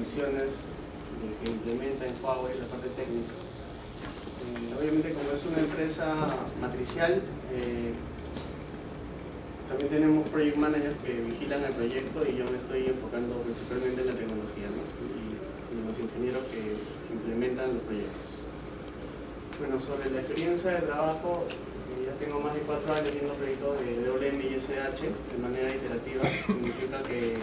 misiones que implementa en Huawei la parte técnica. Obviamente, como es una empresa matricial, también tenemos project managers que vigilan el proyecto y yo me estoy enfocando principalmente en la tecnología, ¿no? y los ingenieros que implementan los proyectos. Bueno, sobre la experiencia de trabajo, ya tengo más de 4 años viendo proyectos de DWM y SH de manera iterativa. Significa que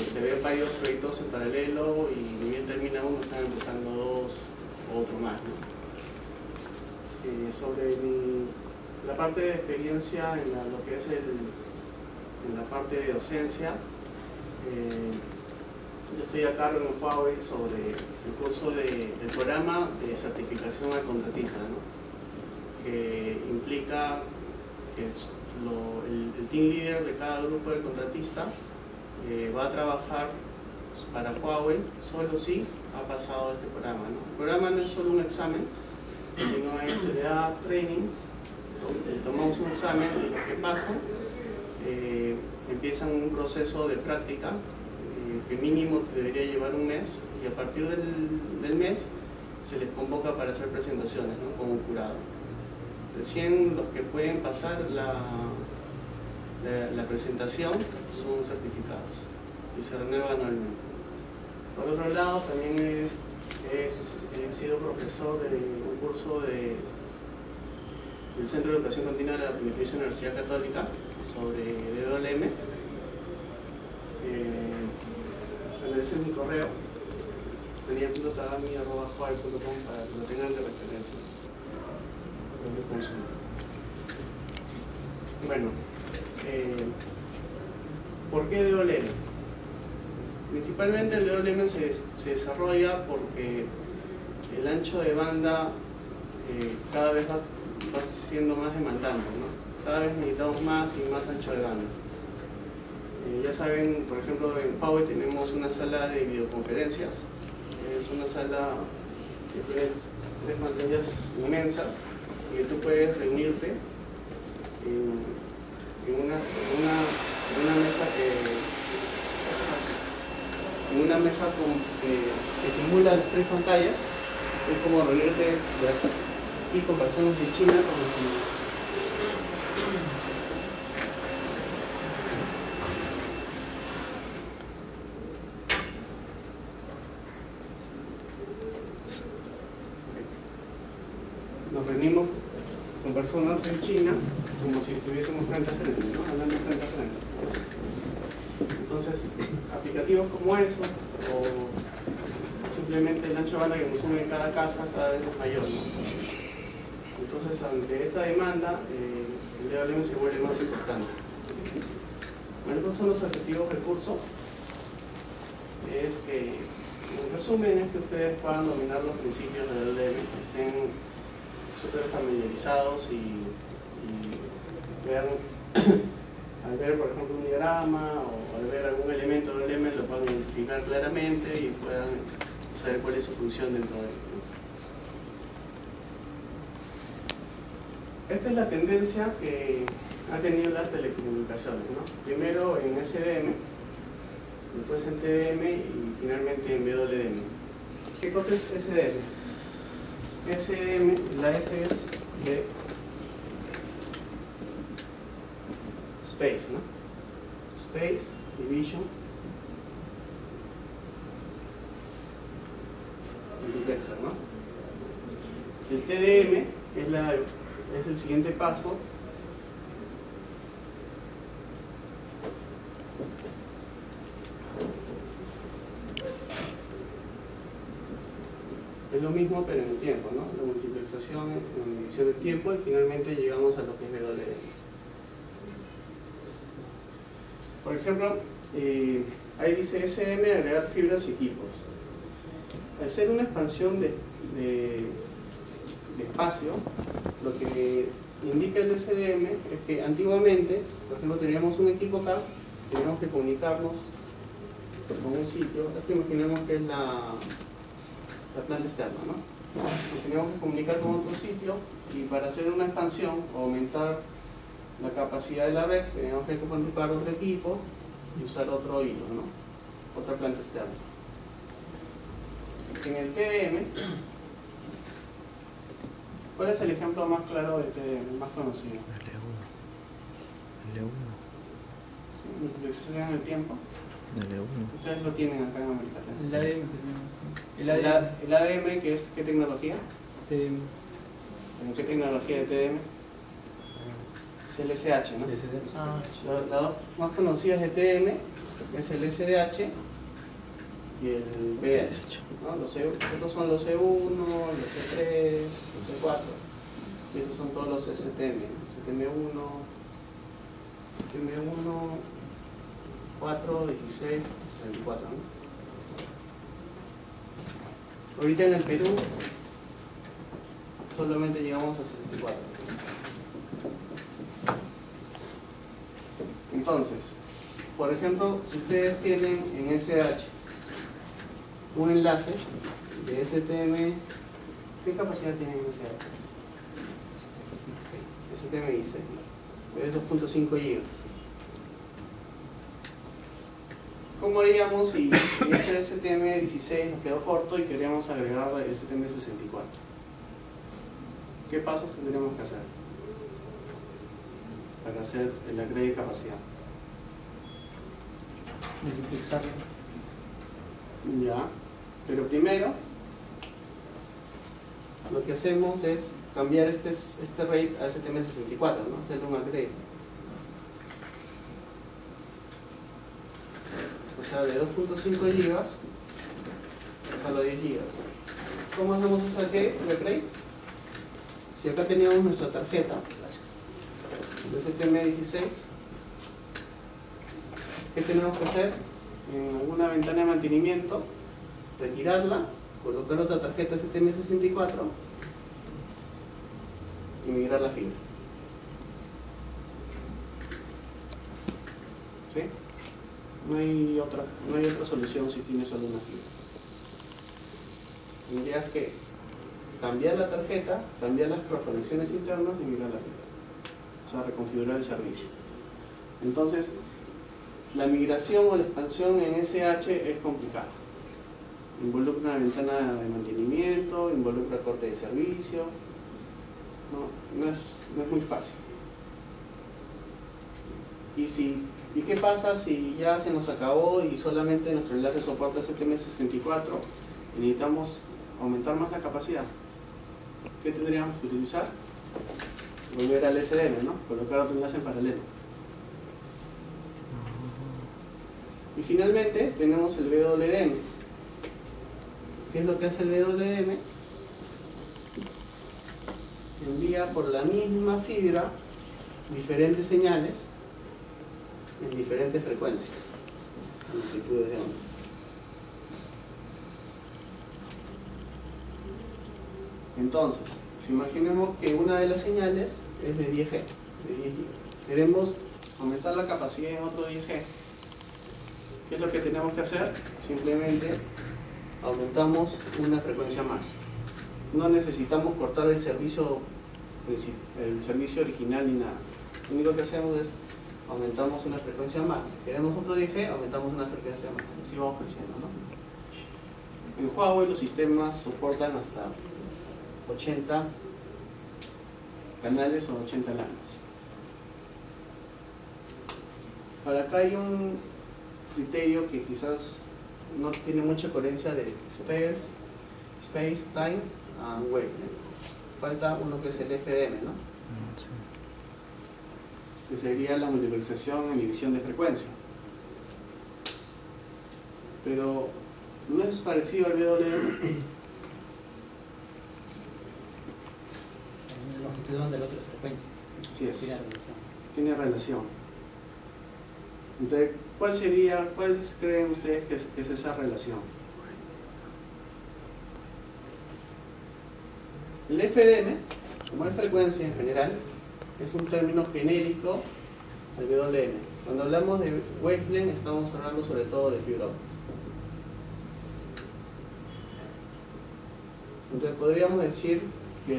se ven varios proyectos en paralelo y ni bien termina uno, están empezando dos o otro más, ¿no? Sobre la parte de experiencia en lo que es en la parte de docencia, yo estoy a cargo en Huawei sobre el curso del programa de certificación al contratista, ¿no? Que implica que el team leader de cada grupo del contratista va a trabajar para Huawei solo si ha pasado este programa, ¿no? El programa no es solo un examen, sino se le da trainings, tomamos un examen y los que pasan empiezan un proceso de práctica que mínimo debería llevar un mes, y a partir del mes se les convoca para hacer presentaciones, ¿no? Como un jurado. Recién los que pueden pasar la presentación son certificados y se renueva anualmente. Por otro lado, también he sido profesor de un curso del Centro de Educación Continua de la Pontificia Universidad Católica sobre DWM. Ese es mi correo, daniel.tagami@huawei.com, para que lo tengan de referencia. Bueno, ¿por qué DWM? Principalmente el DWM se desarrolla porque el ancho de banda cada vez va siendo más demandante, ¿no? Cada vez necesitamos más y más ancho de banda. Ya saben, por ejemplo, en Huawei tenemos una sala de videoconferencias. Es una sala que tiene 3 pantallas inmensas y que tú puedes reunirte en una mesa que simula las 3 pantallas. Es como reunirte y con personas de China, como si nos reunimos con personas en China como si estuviésemos frente a frente, ¿no? Hablando frente a frente. Entonces, aplicativos como eso, o simplemente el ancho de banda que consume en cada casa cada vez es mayor, ¿no? Entonces, ante esta demanda, el DWM se vuelve más importante. Bueno, estos son los objetivos del curso. Es que, en resumen, es que ustedes puedan dominar los principios del DWM, que estén súper familiarizados y puedan, al ver, por ejemplo, un diagrama o al ver algún elemento del DWM, lo puedan identificar claramente y puedan saber cuál es su función dentro de él. Esta es la tendencia que ha tenido las telecomunicaciones, ¿no? Primero en SDM, después en TDM y finalmente en WDM. ¿Qué cosa es SDM? SDM, la S es de Space, ¿no? Space, Division, Multiplexer, ¿no? El TDM es el siguiente paso. Es lo mismo pero en el tiempo, ¿no? La multiplexación, la medición del tiempo, y finalmente llegamos a lo que es WDM. Por ejemplo, ahí dice SM, agregar fibras y equipos. Al ser una expansión de espacio, lo que indica el SDM es que antiguamente, por ejemplo, teníamos un equipo acá, teníamos que comunicarnos con un sitio. Esto imaginemos que es la planta externa, ¿no? Nos teníamos que comunicar con otro sitio, y para hacer una expansión o aumentar la capacidad de la red teníamos que colocar otro equipo y usar otro hilo, ¿no? otra planta externa. En el TDM, ¿cuál es el ejemplo más claro de TDM, el más conocido? L1. ¿Sí? Multiplicación en el tiempo. L1. Ustedes lo tienen acá en América El ADM. El ADM, que es ¿qué tecnología? TDM. ¿En qué tecnología de TDM? Es el SH, ¿no? Las dos más conocidas de TDM es el SDH y el BH, ¿no? Estos son los C1, los C3, los C4 y estos son todos los STM, STM1, STM1, 4, 16, 64, ¿no? Ahorita en el Perú solamente llegamos a 64. Entonces, por ejemplo, si ustedes tienen en SH un enlace de STM, ¿qué capacidad tiene en SH? STM dice, es 2.5 GB. ¿Cómo haríamos si este STM16 nos quedó corto y queríamos agregar el STM64? ¿Qué pasos tendríamos que hacer para hacer el agregue de capacidad? Multiplexarlo. Ya, pero primero lo que hacemos es cambiar este RAID a STM64, ¿no? Hacerle un upgrade. O sea, de 2.5 GB a los 10 GB. ¿Cómo hacemos ese upgrade? Si acá teníamos nuestra tarjeta de STM16, ¿qué tenemos que hacer? En alguna ventana de mantenimiento, retirarla, colocar otra tarjeta STM64 y migrar la fibra. ¿Sí? No hay otra solución si tienes solo una fibra. Tendrías que cambiar la tarjeta, cambiar las conexiones internas y migrar la fibra. O sea, reconfigurar el servicio. Entonces, la migración o la expansión en SH es complicada. Involucra una ventana de mantenimiento, involucra corte de servicio. No es muy fácil. ¿Y qué pasa si ya se nos acabó y solamente nuestro enlace soporta STM64 y necesitamos aumentar más la capacidad? ¿Qué tendríamos que utilizar? Volver al SDM, ¿no? Colocar otro enlace en paralelo. Y finalmente tenemos el WDM. ¿Qué es lo que hace el WDM? Envía por la misma fibra diferentes señales en diferentes frecuencias, amplitudes de onda. Entonces, si imaginemos que una de las señales es de 10G, de 10 GB. Queremos aumentar la capacidad en otro 10G. ¿Qué es lo que tenemos que hacer? Simplemente aumentamos una frecuencia más. No necesitamos cortar el servicio original ni nada. Lo único que hacemos es aumentamos una frecuencia más. Queremos otro 10G, aumentamos una frecuencia más. Así vamos creciendo, ¿no? En Huawei los sistemas soportan hasta 80 canales o 80 lanos. Para acá hay un criterio que quizás no tiene mucha coherencia de Space, Time and Wavelength. Falta uno que es el FDM, ¿no? Sí. Que sería la multiplicación en división de frecuencia. Pero no es parecido al WDM. La longitud de onda de la otra frecuencia. Sí es. Tiene relación. Tiene relación. Entonces, ¿cuál creen ustedes que es esa relación? El FDM, como es frecuencia en general, es un término genérico del WDM. Cuando hablamos de wavelength estamos hablando sobre todo de fibra óptica. Entonces podríamos decir que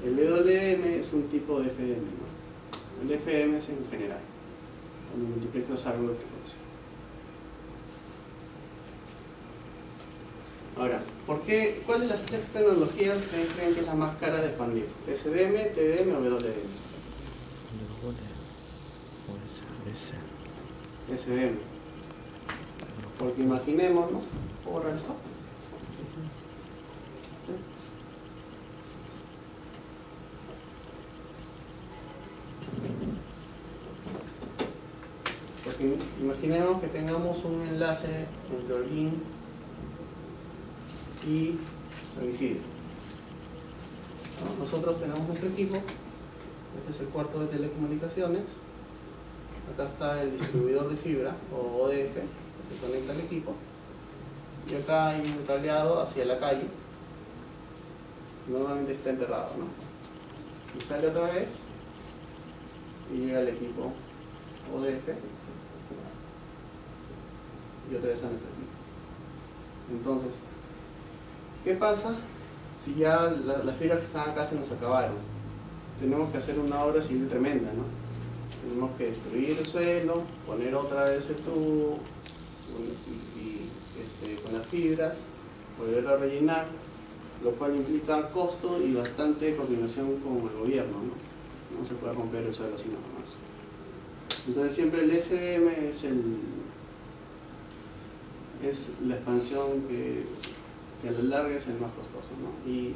el WDM es un tipo de FDM, ¿no? El FDM es en general, cuando multiplicas algo de frecuencia. Ahora, ¿cuál de las tres tecnologías ustedes creen que es la más cara de expandir? ¿SDM, TDM o WDM? SDM. Porque imaginémonos, ¿puedo borrar esto? Porque imaginemos que tengamos un enlace entre Holguín y San Isidro. ¿No? Nosotros tenemos nuestro equipo, este es el cuarto de telecomunicaciones, acá está el distribuidor de fibra o ODF, que se conecta al equipo, y acá hay un cableado hacia la calle, normalmente está enterrado, ¿no? Y sale otra vez y llega al equipo ODF y otra vez a nuestro equipo. Entonces, ¿qué pasa si ya las fibras que están acá se nos acabaron? Tenemos que hacer una obra civil tremenda, ¿no? Tenemos que destruir el suelo, poner otra vez el tubo con las fibras, volverlo a rellenar, lo cual implica costo y bastante coordinación con el gobierno, ¿no? No se puede romper el suelo así nada más. Entonces siempre el SDM es la expansión que a la larga es el más costoso, ¿no? Y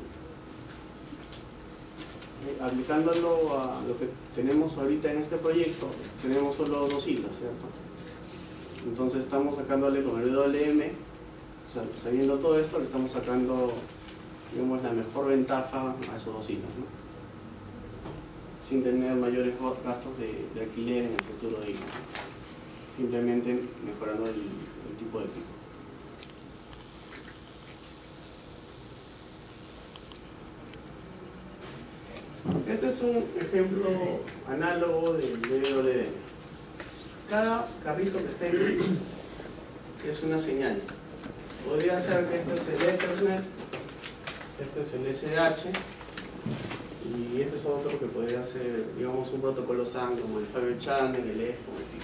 aplicándolo a lo que tenemos ahorita en este proyecto, tenemos solo 2 hilos, ¿cierto? Entonces estamos sacándole con el WM, sabiendo todo esto, le estamos sacando, digamos, la mejor ventaja a esos 2 hilos, ¿no? Sin tener mayores gastos de alquiler en el futuro de hilo, ¿no? Simplemente mejorando el tipo de equipo. Este es un ejemplo análogo del DWDM. Cada carrito que está en gris es una señal. Podría ser que esto es el Ethernet, esto es el SDH y este es otro que podría ser, digamos, un protocolo SAN como el Fibre Channel, el EFO, en fin.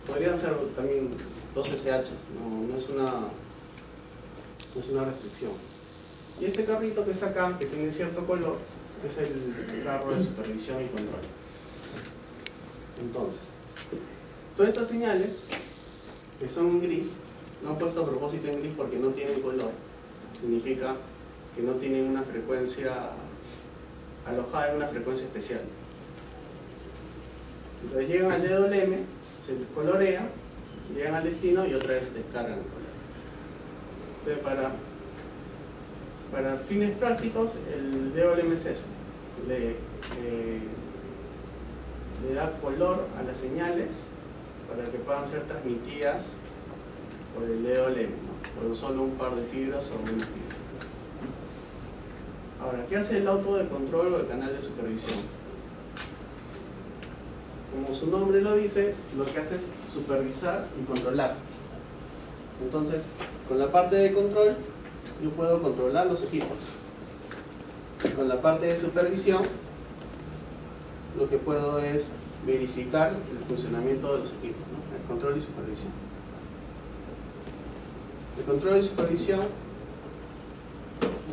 Podrían ser también 2 SHs, no es una restricción. Y este carrito que está acá, que tiene cierto color, es el carro de supervisión y control. Entonces, todas estas señales que son en gris, no han puesto a propósito en gris porque no tienen color, significa que no tienen una frecuencia alojada en una frecuencia especial. Entonces llegan al DWM, se les colorea, llegan al destino y otra vez descargan el color. Entonces para fines prácticos, el DWM es eso, le da color a las señales para que puedan ser transmitidas por el DWM, ¿no? Por solo un par de fibras o una fibra. Ahora, ¿qué hace el auto de control o el canal de supervisión? Como su nombre lo dice, lo que hace es supervisar y controlar. Entonces, con la parte de control, yo puedo controlar los equipos. Con la parte de supervisión, lo que puedo es verificar el funcionamiento de los equipos, ¿no? El control y supervisión. El control y supervisión,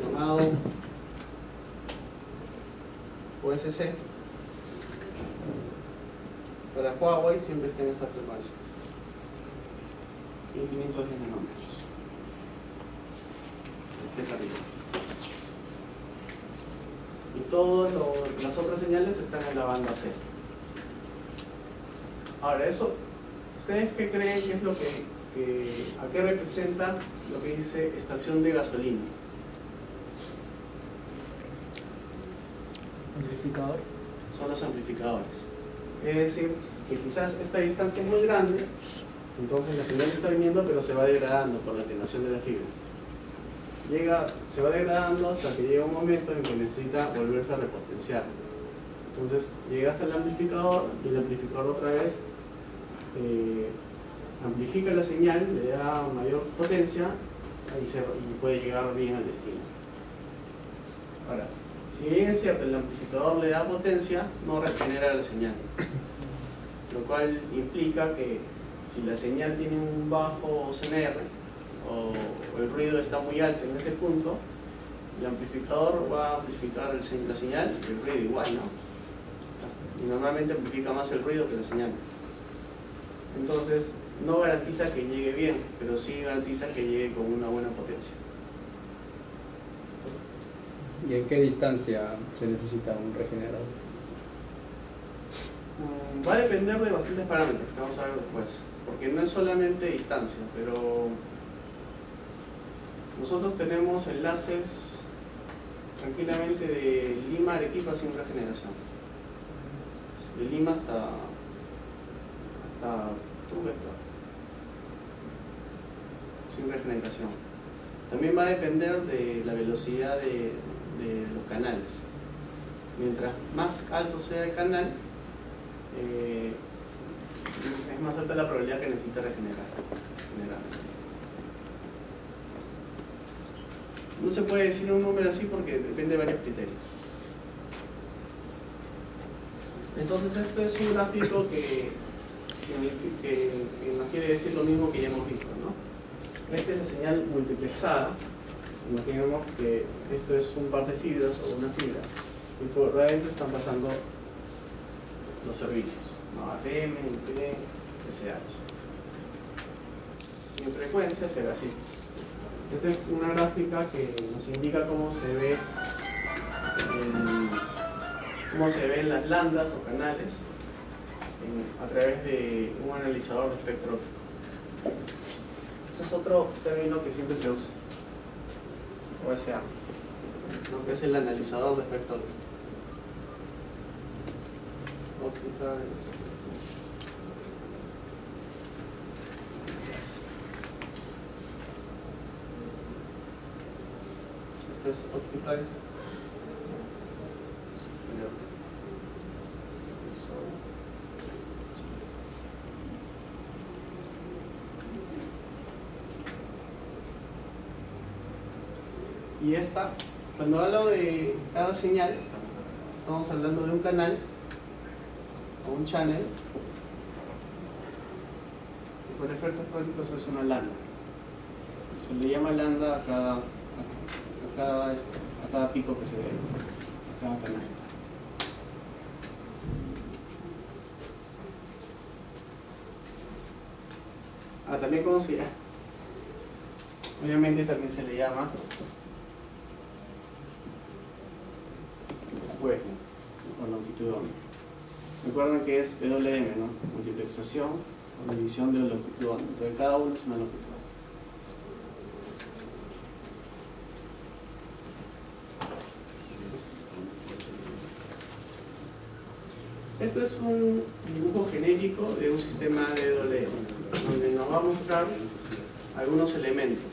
llamado OSC, para Huawei siempre está en esta frecuencia, 1510 nanómetros. Este carrito. Y todas las otras señales están en la banda C. Ahora, eso, ¿ustedes qué creen que es lo a qué representa lo que dice estación de gasolina? Amplificador. Son los amplificadores. Es decir, que quizás esta distancia es muy grande, entonces la señal está viniendo pero se va degradando por la atenuación de la fibra. Se va degradando hasta que llega un momento en que necesita volverse a repotenciar. Entonces llega hasta el amplificador y el amplificador otra vez amplifica la señal, le da mayor potencia y puede llegar bien al destino. Ahora, si bien es cierto, el amplificador le da potencia, no regenera la señal, lo cual implica que si la señal tiene un bajo CNR o el ruido está muy alto en ese punto, el amplificador va a amplificar la señal y el ruido igual, ¿no? Y normalmente amplifica más el ruido que la señal. Entonces, no garantiza que llegue bien, pero sí garantiza que llegue con una buena potencia. ¿Y en qué distancia se necesita un regenerador? Va a depender de bastantes parámetros que vamos a ver después, porque no es solamente distancia, pero nosotros tenemos enlaces tranquilamente de Lima a Arequipa sin regeneración, de Lima hasta Tumbes, sin regeneración. También va a depender de la velocidad de los canales. Mientras más alto sea el canal, es más alta la probabilidad que necesita regenerar. No se puede decir un número así porque depende de varios criterios. Entonces esto es un gráfico que nos quiere decir lo mismo que ya hemos visto, ¿no? Esta es la señal multiplexada. Imaginemos que esto es un par de fibras o una fibra y por adentro están pasando los servicios, ¿no? ATM, IP, SH. Y en frecuencia se ve así. Esta es una gráfica que nos indica cómo se ven las landas o canales a través de un analizador de espectro óptico. Ese es otro término que siempre se usa, OSA, ¿no? Que es el analizador de espectro óptico. Esto es optical. Y esta, cuando hablo de cada señal, estamos hablando de un canal o un channel, y por efectos prácticos es una lambda. Se le llama lambda a cada pico que se ve, a cada canal. También como se llama, obviamente también se le llama wave o longitud de onda. Recuerden que es WM, ¿no? Multiplexación o división de longitud de onda. Entonces cada uno es una longitud de onda. Esto es un dibujo genérico de un sistema de WM, donde nos va a mostrar algunos elementos.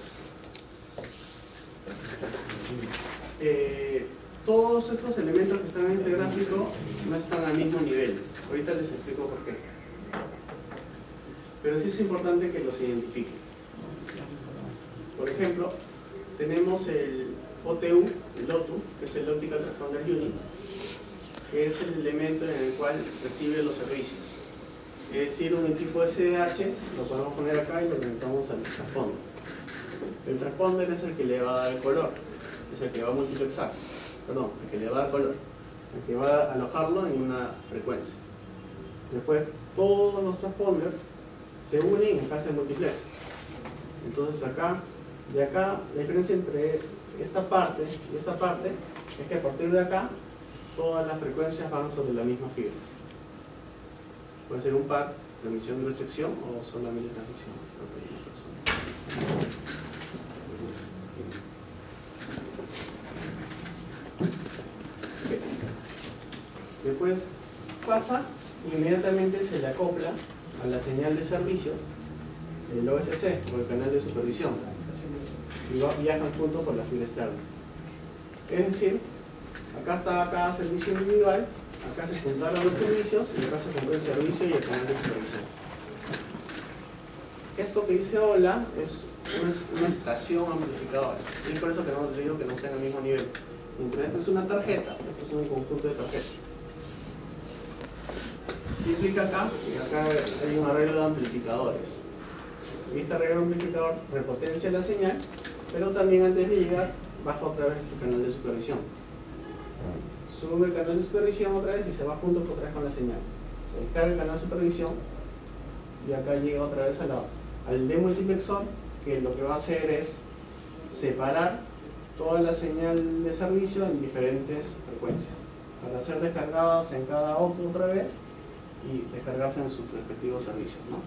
Todos estos elementos que están en este gráfico no están al mismo nivel. Ahorita les explico por qué. Pero sí es importante que los identifiquen. Por ejemplo, tenemos el OTU, el OTU, que es el Optical Transponder Unit, que es el elemento en el cual recibe los servicios. Es decir, un equipo SDH lo podemos poner acá y lo conectamos al transponder. El transponder es el que le va a dar el color, es el que va a multiplexar, perdón, el que le va a dar color, el que va a alojarlo en una frecuencia. Después, todos los transponders se unen en fase de multiplex. Entonces de acá, la diferencia entre esta parte y esta parte es que a partir de acá todas las frecuencias van sobre la misma fibra. Puede ser un par, transmisión de sección o solamente transmisión. Okay. Después pasa y inmediatamente se le acopla a la señal de servicios el OSC o el canal de supervisión y viajan juntos por la fibra externa. Es decir, acá está cada servicio individual, acá se centraron los servicios y acá se compró el servicio y el canal de supervisión. Esto que dice hola es una estación amplificadora. Y es por eso que no digo que no estén al mismo nivel. Mientras esto es una tarjeta, esto es un conjunto de tarjetas. ¿Qué implica acá? Que acá hay un arreglo de amplificadores. Y este arreglo amplificador repotencia la señal, pero también antes de llegar baja otra vez el canal de supervisión. Sube el canal de supervisión otra vez y se va junto otra vez con la señal. Se descarga el canal de supervisión y acá llega otra vez al demultiplexor, que lo que va a hacer es separar toda la señal de servicio en diferentes frecuencias para ser descargadas en cada auto otra vez y descargarse en sus respectivos servicios, ¿no?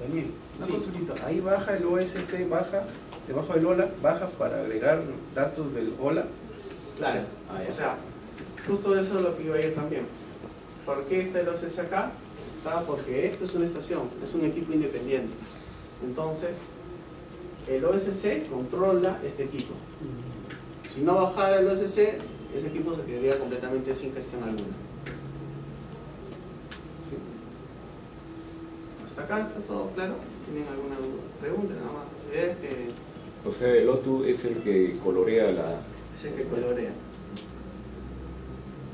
Daniel, una Sí. consultita. Ahí baja el OSC, baja, debajo del OLA, baja para agregar datos del OLA. Claro, Ya. o sea, justo eso es lo que iba a ir también. ¿Por qué está el OCC acá? Está porque esto es una estación, es un equipo independiente. Entonces, el OSC controla este equipo. Si no bajara el OSC, ese equipo se quedaría completamente sin gestión alguna. ¿Sí? Hasta acá está todo claro. ¿Tienen alguna duda? Pregunten nada más. La idea es que O sea, el OTU es el que colorea la... es el que colorea.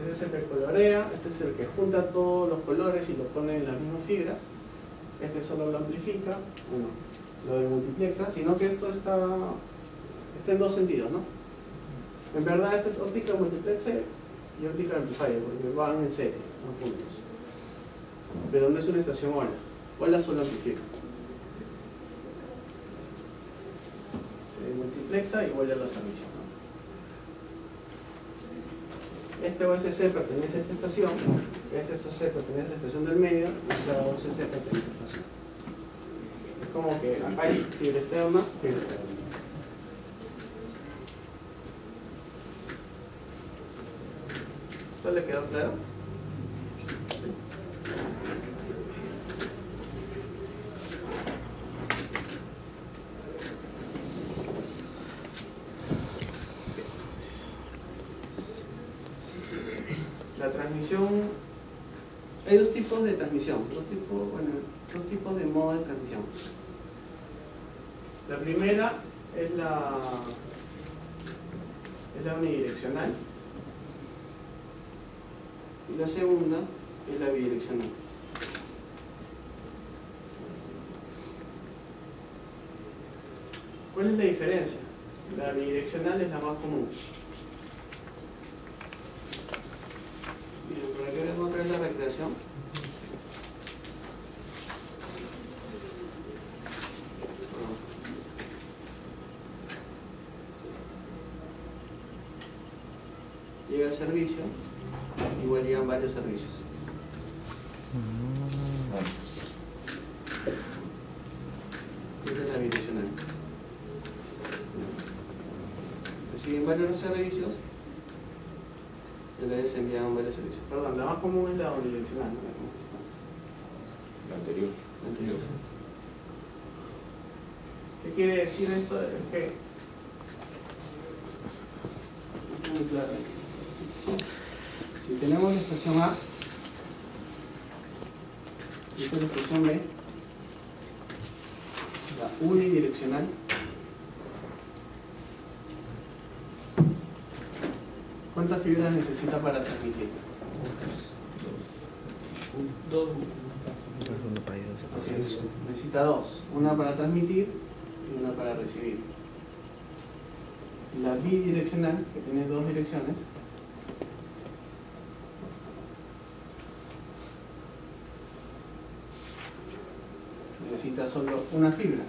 Este es el que colorea, este es el que junta todos los colores y los pone en las mismas fibras. Este solo lo amplifica, bueno, lo demultiplexa, sino que esto está en dos sentidos, ¿no? En verdad este es optical multiplexer y optical amplifier, porque van en serie, no juntos. Pero no es una estación OLA. OLA solo amplifica. Se demultiplexa y vuelve a los servicios, ¿no? Este OSC pertenece a esta estación, este OSC pertenece a la estación del medio, y esta OSC pertenece a esta estación. Es como que acá hay fibra externa, fibra externa. ¿Esto le quedó claro? ¿Sí? La transmisión, hay dos tipos de transmisión, dos tipos de modo de transmisión. La primera es la unidireccional y la segunda es la bidireccional. ¿Cuál es la diferencia? La bidireccional es la más común. Miren, por aquí vemos otra vez la recreación. Llega el servicio, igual llegan varios servicios. Esta es la bidireccional. Reciben varios servicios. Y la vez enviaban varios servicios. Perdón, la más común es la unidireccional, ¿no? la anterior. La anterior, sí. ¿Qué quiere decir esto? Es que es muy claro. Si tenemos la estación A, y esta es la estación B, la unidireccional, ¿cuántas fibras necesita para transmitir? Dos. Así es, necesita dos, una para transmitir y una para recibir. La bidireccional, que tiene dos direcciones, necesita solo una fibra.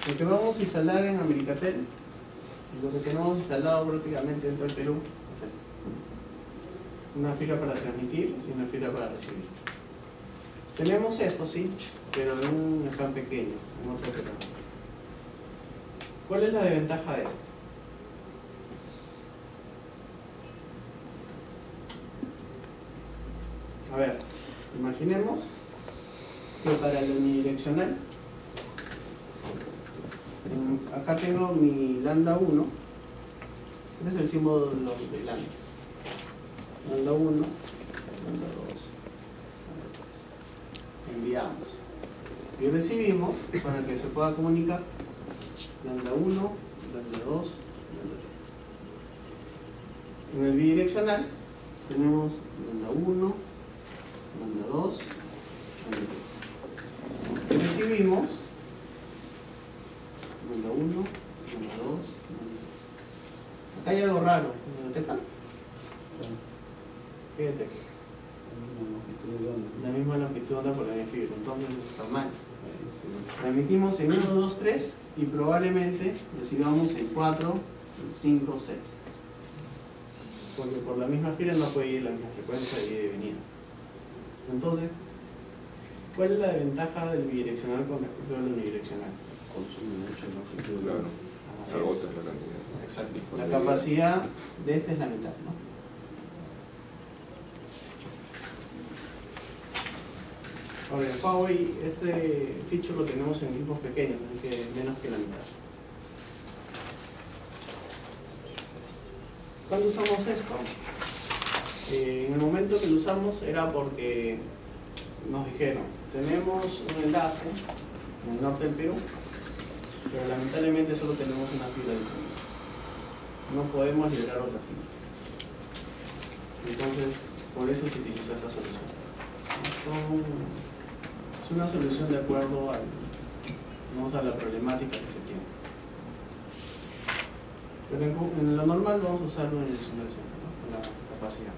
Lo que vamos a instalar en Americatel y lo que tenemos instalado prácticamente en todo el Perú es esto: una fibra para transmitir y una fibra para recibir. Tenemos esto, sí, pero en un ejemplo pequeño, en otro operador. ¿Cuál es la desventaja de esto? A ver, imaginemos que para el unidireccional, acá tengo mi lambda 1, este es el símbolo de lambda. Lambda 1, lambda 2, lambda 3. Enviamos. Y recibimos con el que se pueda comunicar lambda 1, lambda 2, lambda 3. En el bidireccional tenemos lambda 1, recibimos número 1, número 2, número 3. Acá hay algo raro, ¿lo detectan? ¿Qué detectan? La misma longitud de onda por la misma fibra, entonces eso está mal. Transmitimos en 1, 2, 3 y probablemente recibamos en 4, 5, 6. Porque por la misma fibra no puede ir la misma frecuencia de ida y venida. Entonces, ¿cuál es la desventaja del bidireccional con respecto al unidireccional? Consume mucha longitud. Claro, Así agota es. la cantidad. Exacto. La capacidad de este es la mitad, ¿no? Ahora, en Huawei este feature lo tenemos en equipos pequeños, así que menos que la mitad. ¿Cuándo usamos esto? En el momento que lo usamos era porque nos dijeron, tenemos un enlace en el norte del Perú, pero lamentablemente solo tenemos una fibra disponible. No podemos liberar otra fibra. Entonces, por eso se utiliza esta solución. Es una solución de acuerdo a la problemática que se tiene. Pero en lo normal vamos a usarlo en el siempre, ¿no? Con la capacidad.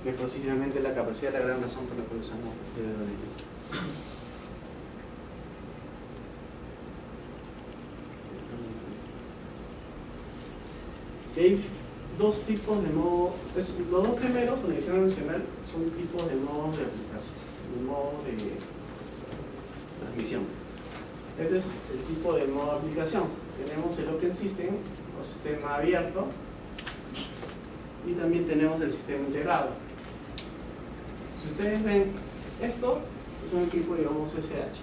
Que es precisamente la capacidad de la gran razón por la que usamos DWDM. Hay dos tipos de modo, los dos primeros, unidireccional y unidireccional, son tipos de modos de aplicación, de modo de transmisión. Este es el tipo de modo de aplicación. Tenemos el Open System o sistema abierto y también tenemos el sistema integrado. Si ustedes ven esto, es un equipo, digamos, SH.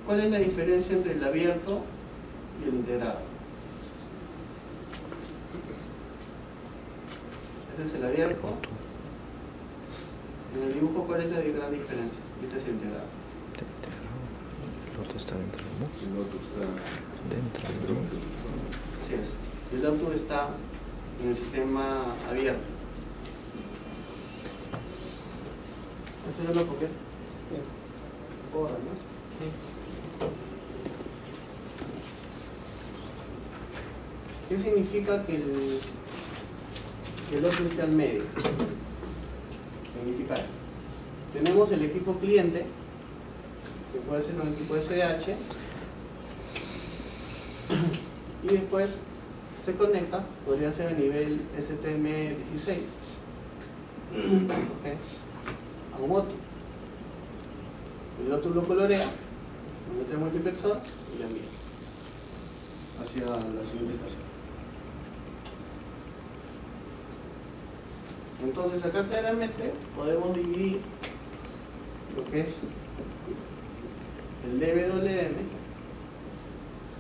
¿Cuál es la diferencia entre el abierto y el integrado? Este es el abierto. En el dibujo, ¿cuál es la gran diferencia? Este es el integrado. El otro está dentro del MUX. El otro está Dentro del dentro. MUX. Así es. El otro está en el sistema abierto. ¿Eso ya lo copié? Ahora, ¿no? Sí. ¿Qué significa que el otro esté al medio? Significa esto. Tenemos el equipo cliente, que puede ser un equipo SH, y después se conecta, podría ser a nivel STM16, ¿okay? A un otro. El otro lo colorea, lo mete en multiplexor y lo envía hacia la siguiente estación. Entonces acá claramente podemos dividir lo que es el DWDM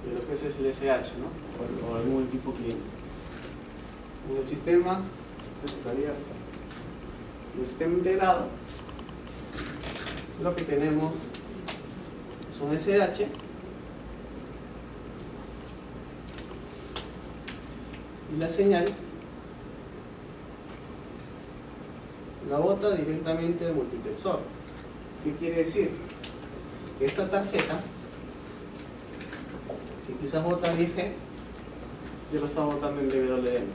de lo que es el SH, ¿no? O algún equipo cliente. En el sistema, el sistema integrado, lo que tenemos es un SH y la señal la bota directamente al multiplexor. ¿Qué quiere decir? Que esta tarjeta, que quizás bota 10G, yo lo estaba botando en DWDM.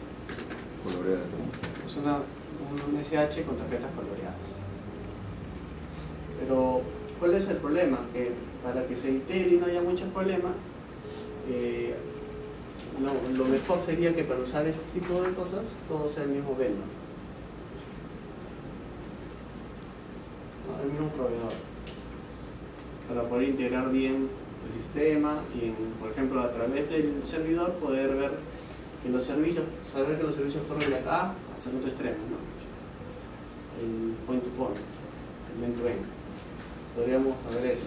Coloreada. Es un SH con tarjetas coloreadas. Pero, ¿cuál es el problema? Que para que se integre y no haya muchos problemas, lo mejor sería que para usar este tipo de cosas, todo sea el mismo vendor. El mismo proveedor, para poder integrar bien el sistema y, por ejemplo, a través del servidor poder ver que los servicios, saber que los servicios corren de acá hasta el otro extremo, ¿no? El point to point, el end to end. Podríamos ver eso.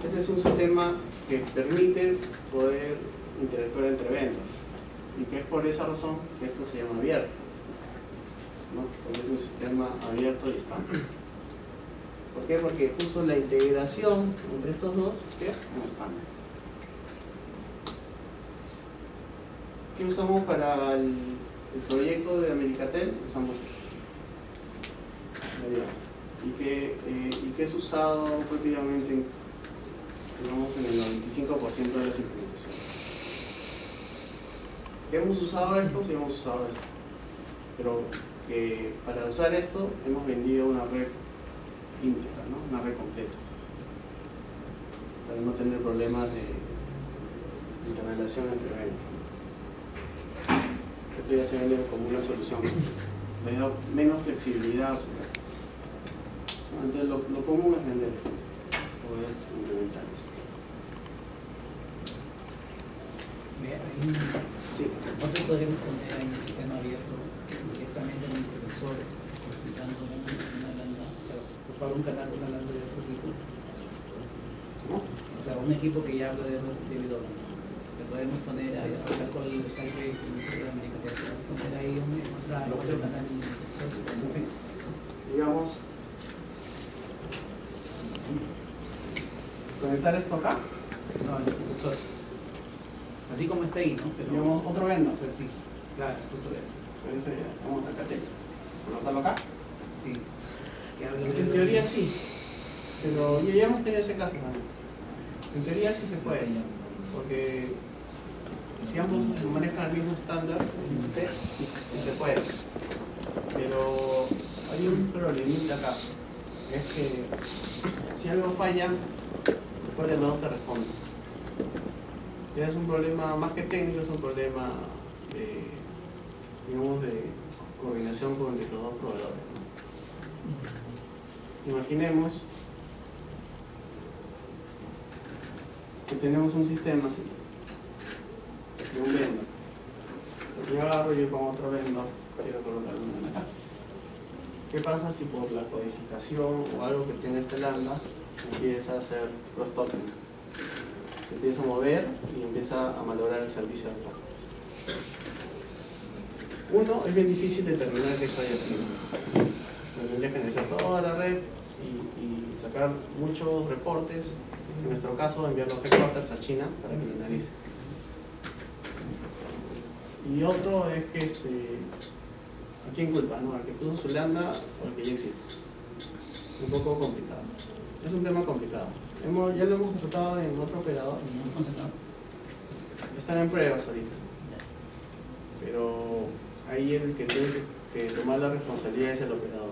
Este es un sistema que permite poder interactuar entre vendors y que es por esa razón que esto se llama abierto, ¿no? Porque es un sistema abierto y estándar. ¿Por qué? Porque justo la integración entre estos dos es un estándar. ¿Qué usamos para el proyecto de Americatel? Usamos esto. y que es usado prácticamente digamos, en el 95% de las implementaciones. ¿Hemos usado esto? Sí, hemos usado esto. Pero que para usar esto hemos vendido una red íntegra, ¿no? Una red completa. Para no tener problemas de interrelación entre eventos. Esto ya se vende como una solución. Le da menos flexibilidad a su red. Entonces lo común es vender esto. O es implementar eso. Sí. Nosotros podríamos poner ahí en el sistema abierto directamente en el profesor explicando una lambda, o sea, por favor un canal de una lambda de otro equipo. ¿Cómo? O sea, un equipo que ya habla de Bidona. Le podemos poner ahí, hablar con el site de América Teatro, poner ahí otro canal en el profesor. Digamos, conectar esto acá. No, el profesor. Así como está ahí, ¿no? Pero, Digamos, otro vendo. o sea, sí, claro, otro vendo. Vamos a acá, colocarlo acá. Sí. Que hable Porque en teoría sí, pero ya hemos tenido ese caso también. En teoría sí se puede, porque si ambos manejan el mismo estándar, sí se puede. Pero hay un problemita acá, es que si algo falla, después de los dos te responden. Y es un problema más que técnico, es un problema de, digamos, de coordinación entre los dos proveedores, ¿no? Imaginemos que tenemos un sistema así, de un vendor. Yo agarro y yo pongo otro vendor, quiero colocar uno acá. ¿Qué pasa si por la codificación o algo que tenga este lambda empieza a hacer cross-talking? Se empieza a mover y empieza a malograr el servicio de atrás. Uno, es bien difícil determinar que eso haya sido. Tendría que analizar toda la red y sacar muchos reportes. En nuestro caso, enviar los reporters a China para que lo analicen. Y otro es que ¿a quién culpa? ¿No? ¿Al que puso su lambda o al que ya existe? Un poco complicado. Es un tema complicado. Ya lo hemos tratado en otro operador. Están en pruebas ahorita. Pero ahí el que tiene que tomar la responsabilidad es el operador,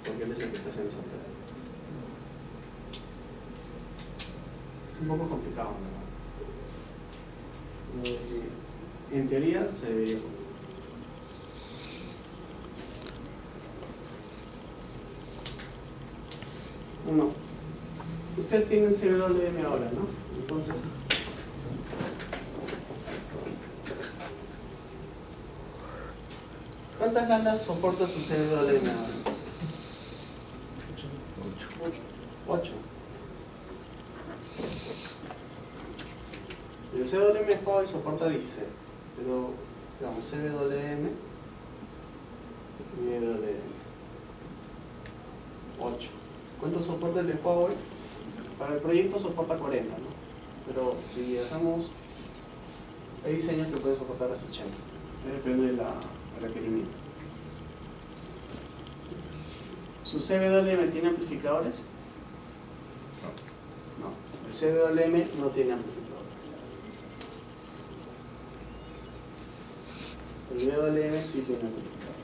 porque él es el que está haciendo esa prueba. Es un poco complicado, ¿verdad? En teoría se debería poner. No. Ustedes tienen CWM ahora, ¿no? Entonces, ¿cuántas lambdas soporta su CWM ahora? 8. El CWM Huawei soporta 16, pero digamos CWM y WM 8. ¿Cuánto soporta el de Huawei? Para el proyecto soporta 40, ¿no? Pero si hacemos, hay diseños que pueden soportar hasta 80, depende del requerimiento. ¿Su CWM tiene amplificadores? No, el CWM no tiene amplificadores. El WM sí tiene amplificadores.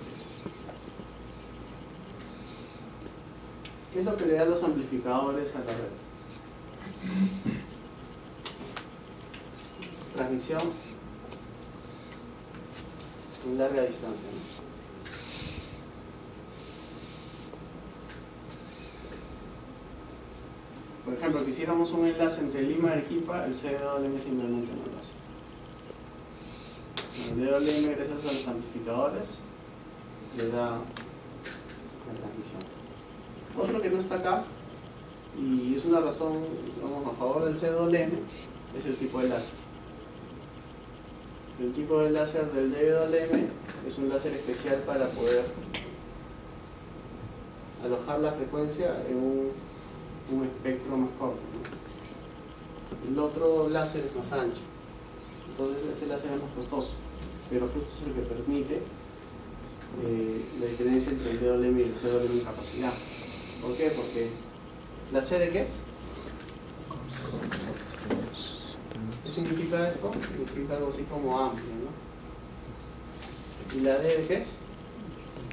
¿Qué es lo que le da los amplificadores a la red? Transmisión en larga distancia, ¿no? Por ejemplo, quisiéramos un enlace entre Lima y Arequipa, el CWM simplemente no lo hace. El DWM, gracias a los amplificadores, le da la transmisión. Otro que no está acá, y es una razón, digamos, a favor del CWM, es el tipo de láser. El tipo de láser del DWM es un láser especial para poder alojar la frecuencia en un espectro más corto, ¿no? El otro láser es más ancho, entonces ese láser es más costoso, pero justo es el que permite la diferencia entre el DWM y el CWM en capacidad. ¿Por qué? Porque la C de qué es? ¿Qué significa esto? Significa algo así como amplio, ¿no? ¿Y la D de qué es?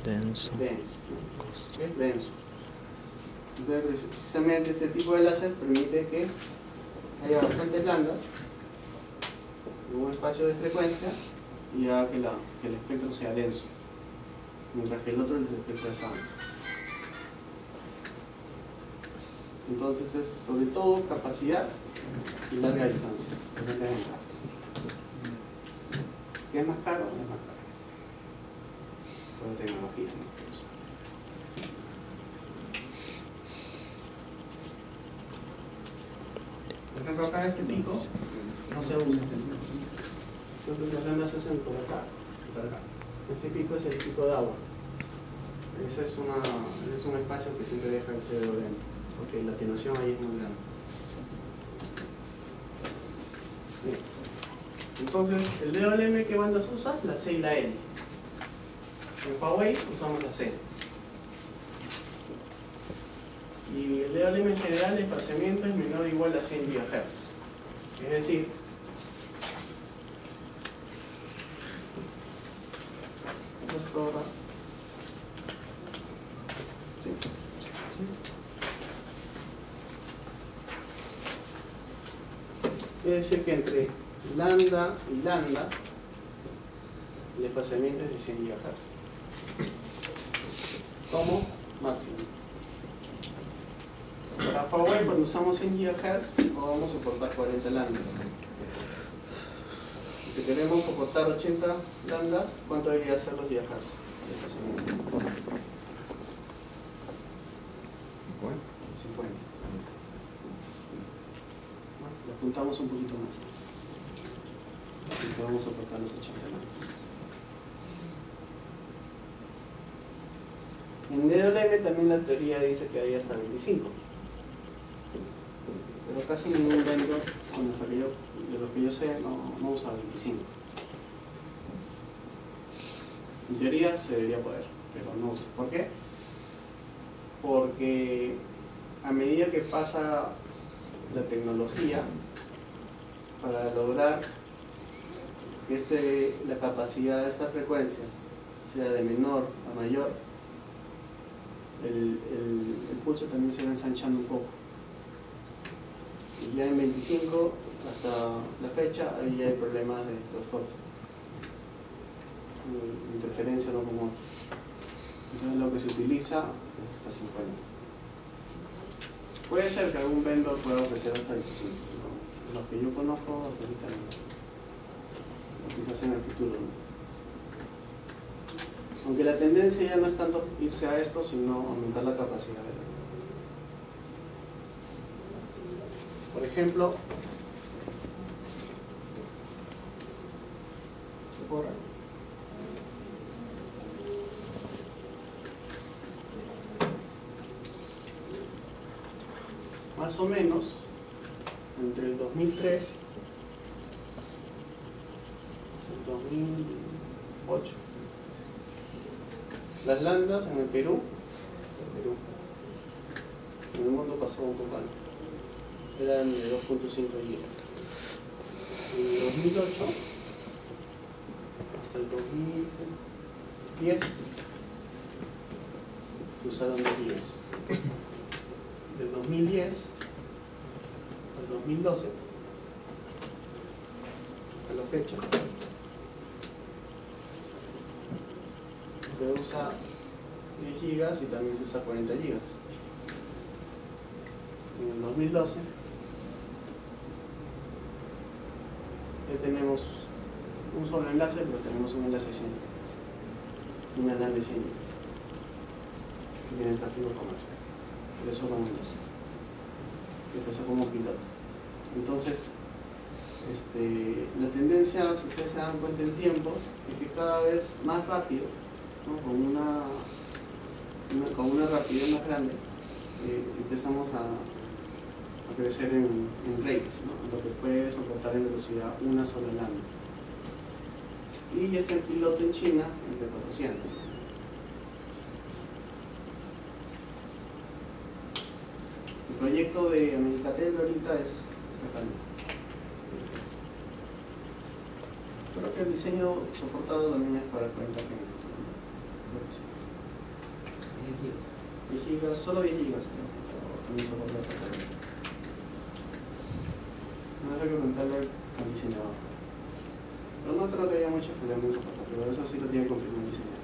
Denso. Denso, ¿no? ¿Qué es denso? Entonces, precisamente este tipo de láser permite que haya bastantes landas en un espacio de frecuencia y haga que el espectro sea denso, mientras que el otro, el espectro es amplio. Entonces es sobre todo capacidad y larga distancia. ¿Qué es más caro? Es más caro. Por la tecnología, ¿no? Por ejemplo, acá este pico no se usa. Entonces las landas se hacen por acá y por acá. Este pico es el pico de agua. Ese es un espacio que siempre deja el CWM, porque la atenuación ahí es muy grande. Bien. Entonces, el DWM, ¿qué bandas usa? La C y la L. En Huawei usamos la C. Y el DWM en general, el espaciamiento es menor o igual a 100 GHz. Es decir, vamos a probar. ¿Sí? Quiere decir que entre lambda y lambda el espaciamiento es de 100 GHz como máximo. Para Huawei, cuando usamos 100 GHz podemos soportar 40 lambdas. Y si queremos soportar 80 lambdas, ¿cuánto debería ser los GHz? 50. Lo apuntamos un poquito más. Así que podemos soportar los 80 lambdas. En DWM también la teoría dice que hay hasta 25. Pero casi ningún vendor, de lo que yo sé, no usa 25. En teoría se debería poder, pero no usa. ¿Por qué? Porque a medida que pasa la tecnología, para lograr que la capacidad de esta frecuencia sea de menor a mayor, el pulso también se va ensanchando un poco. Y ya en 25 hasta la fecha ahí hay problemas de crosstalk, interferencia no común. Entonces lo que se utiliza es hasta 50. Puede ser que algún vendor pueda ofrecer hasta 25, pero los que yo conozco hasta ahorita no. Quizás en el futuro no. Aunque la tendencia ya no es tanto irse a esto, sino aumentar la capacidad de la. Por ejemplo, más o menos entre el 2003 y el 2008 las landas en el Perú, en el mundo pasó un poco algo, eran de 2.5 gigas. En el 2008 hasta el 2010 se usaron 2 gigas. Del 2010 al 2012 a la fecha se usa 10 gigas y también se usa 40 gigas. En el 2012 ya tenemos un solo enlace, pero tenemos un enlace 100, una LAN de 100 gigas que tiene tráfico comercial. Por eso como enlace, que empezó como piloto. Entonces, la tendencia, si ustedes se dan cuenta del tiempo, es que cada vez más rápido, ¿no? con una rapidez más grande, empezamos a crecer en rates, ¿no? Lo que puede soportar en velocidad una sola lambda. Y ya está el piloto en China entre 400. proyecto de Americatel ahorita es esta calidad. Creo que el diseño soportado también es para 40 GB. 10 GB, solo 10 GB. También soporta esta calidad. No hay que preguntarle al diseñador. Pero no creo que haya muchos problemas en soportar, pero eso sí lo tiene que confirmar el diseñador.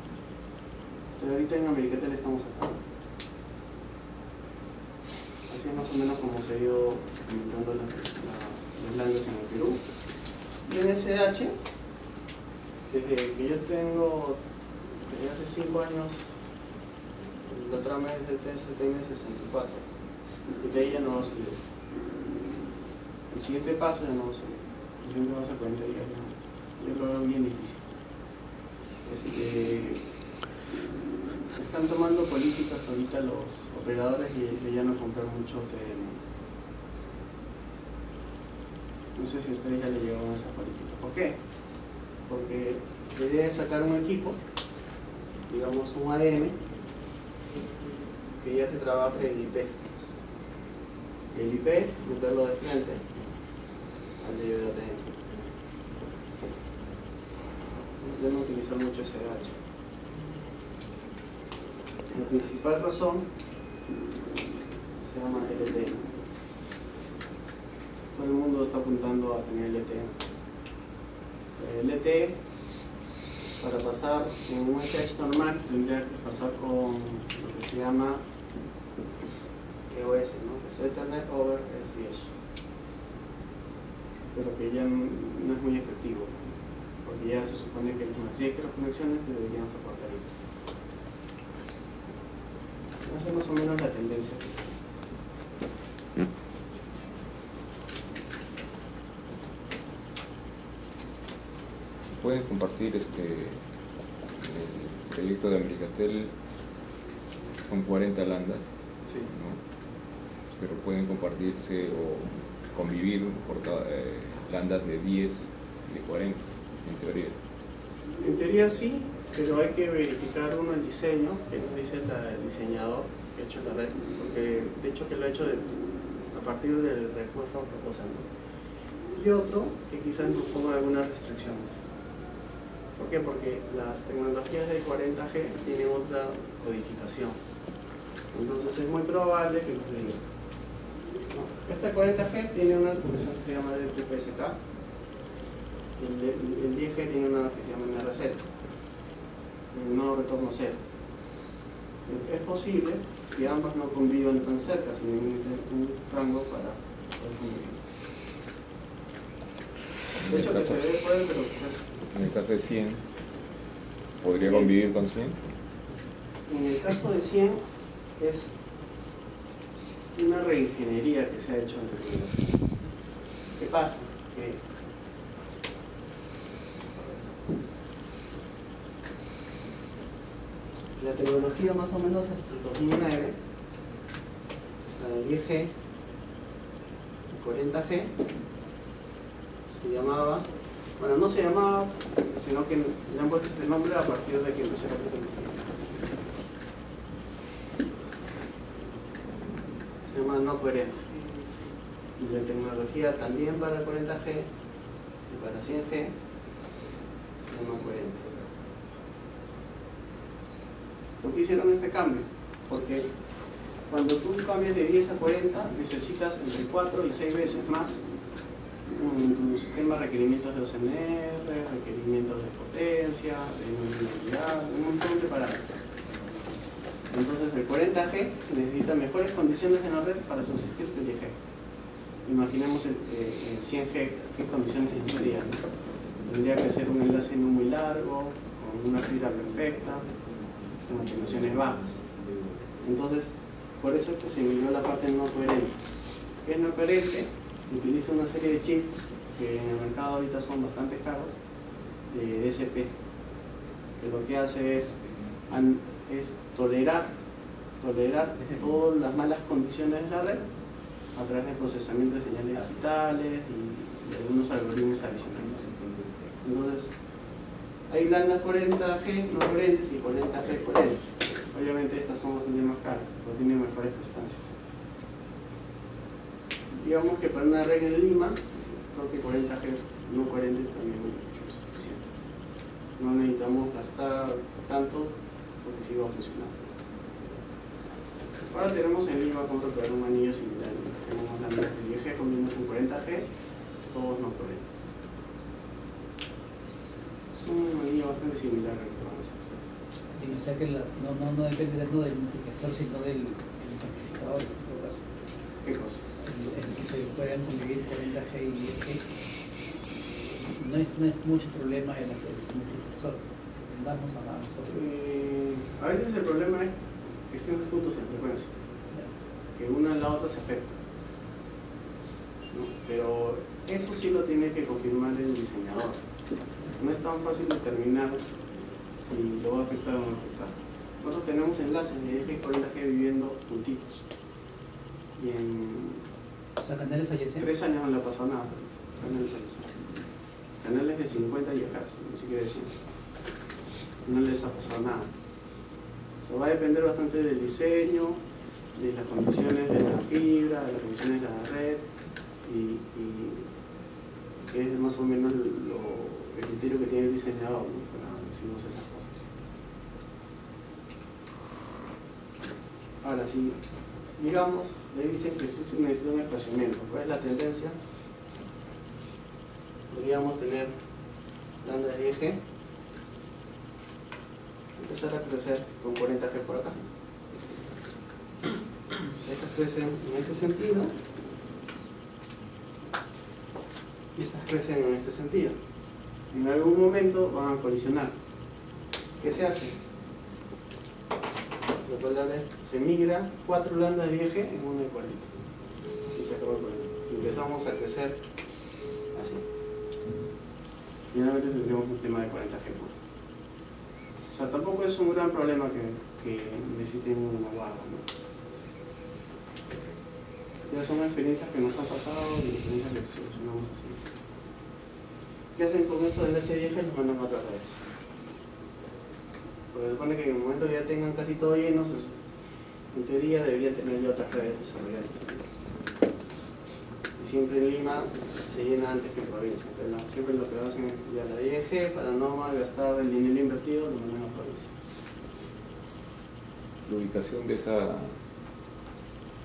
Entonces ahorita en Americatel estamos acá. Así es más o menos como se ha ido implementando las landas en el Perú. Y en SH, desde que yo tengo, desde hace 5 años, la trama es STM64. Y de ahí ya no va a salir. El siguiente paso ya no va a salir. El siguiente paso a 40 días ya. Yo lo veo bien difícil. Están tomando políticas ahorita los operadores y ya no comprar mucho TDM. No sé si a ustedes ya le llegaron a esa política. ¿Por qué? Porque la idea es sacar un equipo, digamos un AM, que ya te trabaje el IP. El IP, meterlo de frente al DVDM. Deben utilizar mucho SH. La principal razón se llama LTE. Todo el mundo está apuntando a tener LTE. LTE, para pasar en un SH normal, tendría que pasar con lo que se llama EOS, ¿no? Que es Ethernet over SDH. Pero que ya no es muy efectivo, porque ya se supone que las matrices de las conexiones deberían soportar ahí. Esa es más o menos la tendencia. Pueden compartir el proyecto de Americatel, son 40 landas, Sí. ¿no? Pero pueden compartirse o convivir por landas de 10, de 40, en teoría. En teoría sí, pero hay que verificar uno el diseño, que nos dice el diseñador que ha hecho la red, porque de hecho que lo ha hecho a partir del request for proposal, ¿no? Y otro que quizás nos ponga algunas restricciones. ¿Por qué? Porque las tecnologías de 40G tienen otra codificación. Entonces es muy probable que nos diga, ¿no? Esta 40G tiene una codificación que se llama DPSK, el 10G tiene una que se llama NRZ, no retorno cero. Es posible que ambas no convivan tan cerca, sino un rango para poder convivir. De hecho, que se debe poder, pero quizás. En el caso de 100, ¿podría convivir con 100? En el caso de 100, es una reingeniería que se ha hecho en realidad. ¿Qué pasa? Que la tecnología más o menos hasta el 2009, para el 10G y 40G, se llamaba, bueno, no se llamaba, sino que le han puesto este nombre a partir de que empezó la tecnología. Se llama no coherente. Y la tecnología también para 40G y para 100G se llama coherente. ¿Por qué hicieron este cambio? Porque cuando tú cambias de 10 a 40 necesitas entre 4 y 6 veces más en tu sistema requerimientos de OCNR, requerimientos de potencia, de movilidad, un montón de parámetros. Entonces el 40G necesita mejores condiciones en la red para subsistir que el 10G. Imaginemos el 100G, ¿qué condiciones necesitaría? Tendría que ser un enlace no muy largo, con una fibra perfecta, con inclinaciones bajas. Entonces, por eso es que se migró la parte no coherente. ¿Qué es no coherente? Utiliza una serie de chips que en el mercado ahorita son bastante caros, de DSP, que lo que hace es tolerar todas las malas condiciones de la red a través del procesamiento de señales digitales y de algunos algoritmos adicionales. Entonces, hay landas 40G no coherentes y 40G coherentes. Obviamente estas son bastante más caras, pero tienen mejores prestancias. digamos que para una red en Lima, creo que 40 G no 40 también es suficiente. No necesitamos gastar tanto porque sí va a funcionar. Ahora tenemos en Lima como probar un anillo similar. Tenemos la de 10G combinamos con 40G, todos no 40. Es un anillo bastante similar al que vamos a hacer. O sea que no depende tanto del multiplexor, sino del amplificador en todo caso. ¿Qué cosa? El que se puedan convivir 40G y 10G. No es mucho problema el multiplexor. Vamos a hablar nosotros. A veces el problema es que estén juntos en frecuencia, que una a la otra se afecta, ¿no? Pero eso sí lo tiene que confirmar el diseñador. No es tan fácil determinar si lo va a afectar o no afectar. Nosotros tenemos enlaces de 10G y 40G viviendo juntitos. Y en O sea, canales adyacentes. 3 años no le ha pasado nada. Canales de 50 GHz, no sé qué decir. No les ha pasado nada. O sea, va a depender bastante del diseño, de las condiciones de la fibra, de las condiciones de la red y que es más o menos el criterio que tiene el diseñador, ¿no? Para decirnos esas cosas. Ahora, si digamos, le dicen que sí se necesita un espaciamiento, ¿cuál es la tendencia? Podríamos tener lambda de 10G, empezar a crecer con 40G por acá. Estas crecen en este sentido y estas crecen en este sentido. En algún momento van a colisionar. ¿Qué se hace? Se migra 4 lambdas de 10G en una de 40 y se acabó el problema. Y empezamos a crecer así. Finalmente tendremos un tema de 40G puro. O sea, tampoco es un gran problema que necesiten una guarda, ¿no? Ya son experiencias que nos han pasado y experiencias que solucionamos así. ¿Qué hacen con esto del S10G? Los mandan a otras redes. Porque se supone que en el momento que ya tengan casi todo lleno, en teoría deberían tener ya otras redes desarrolladas. Y siempre en Lima se llena antes que en provincia. Entonces, siempre lo que hacen es ya la 10G para no malgastar el dinero invertido, lo mandan a provincia. La ubicación de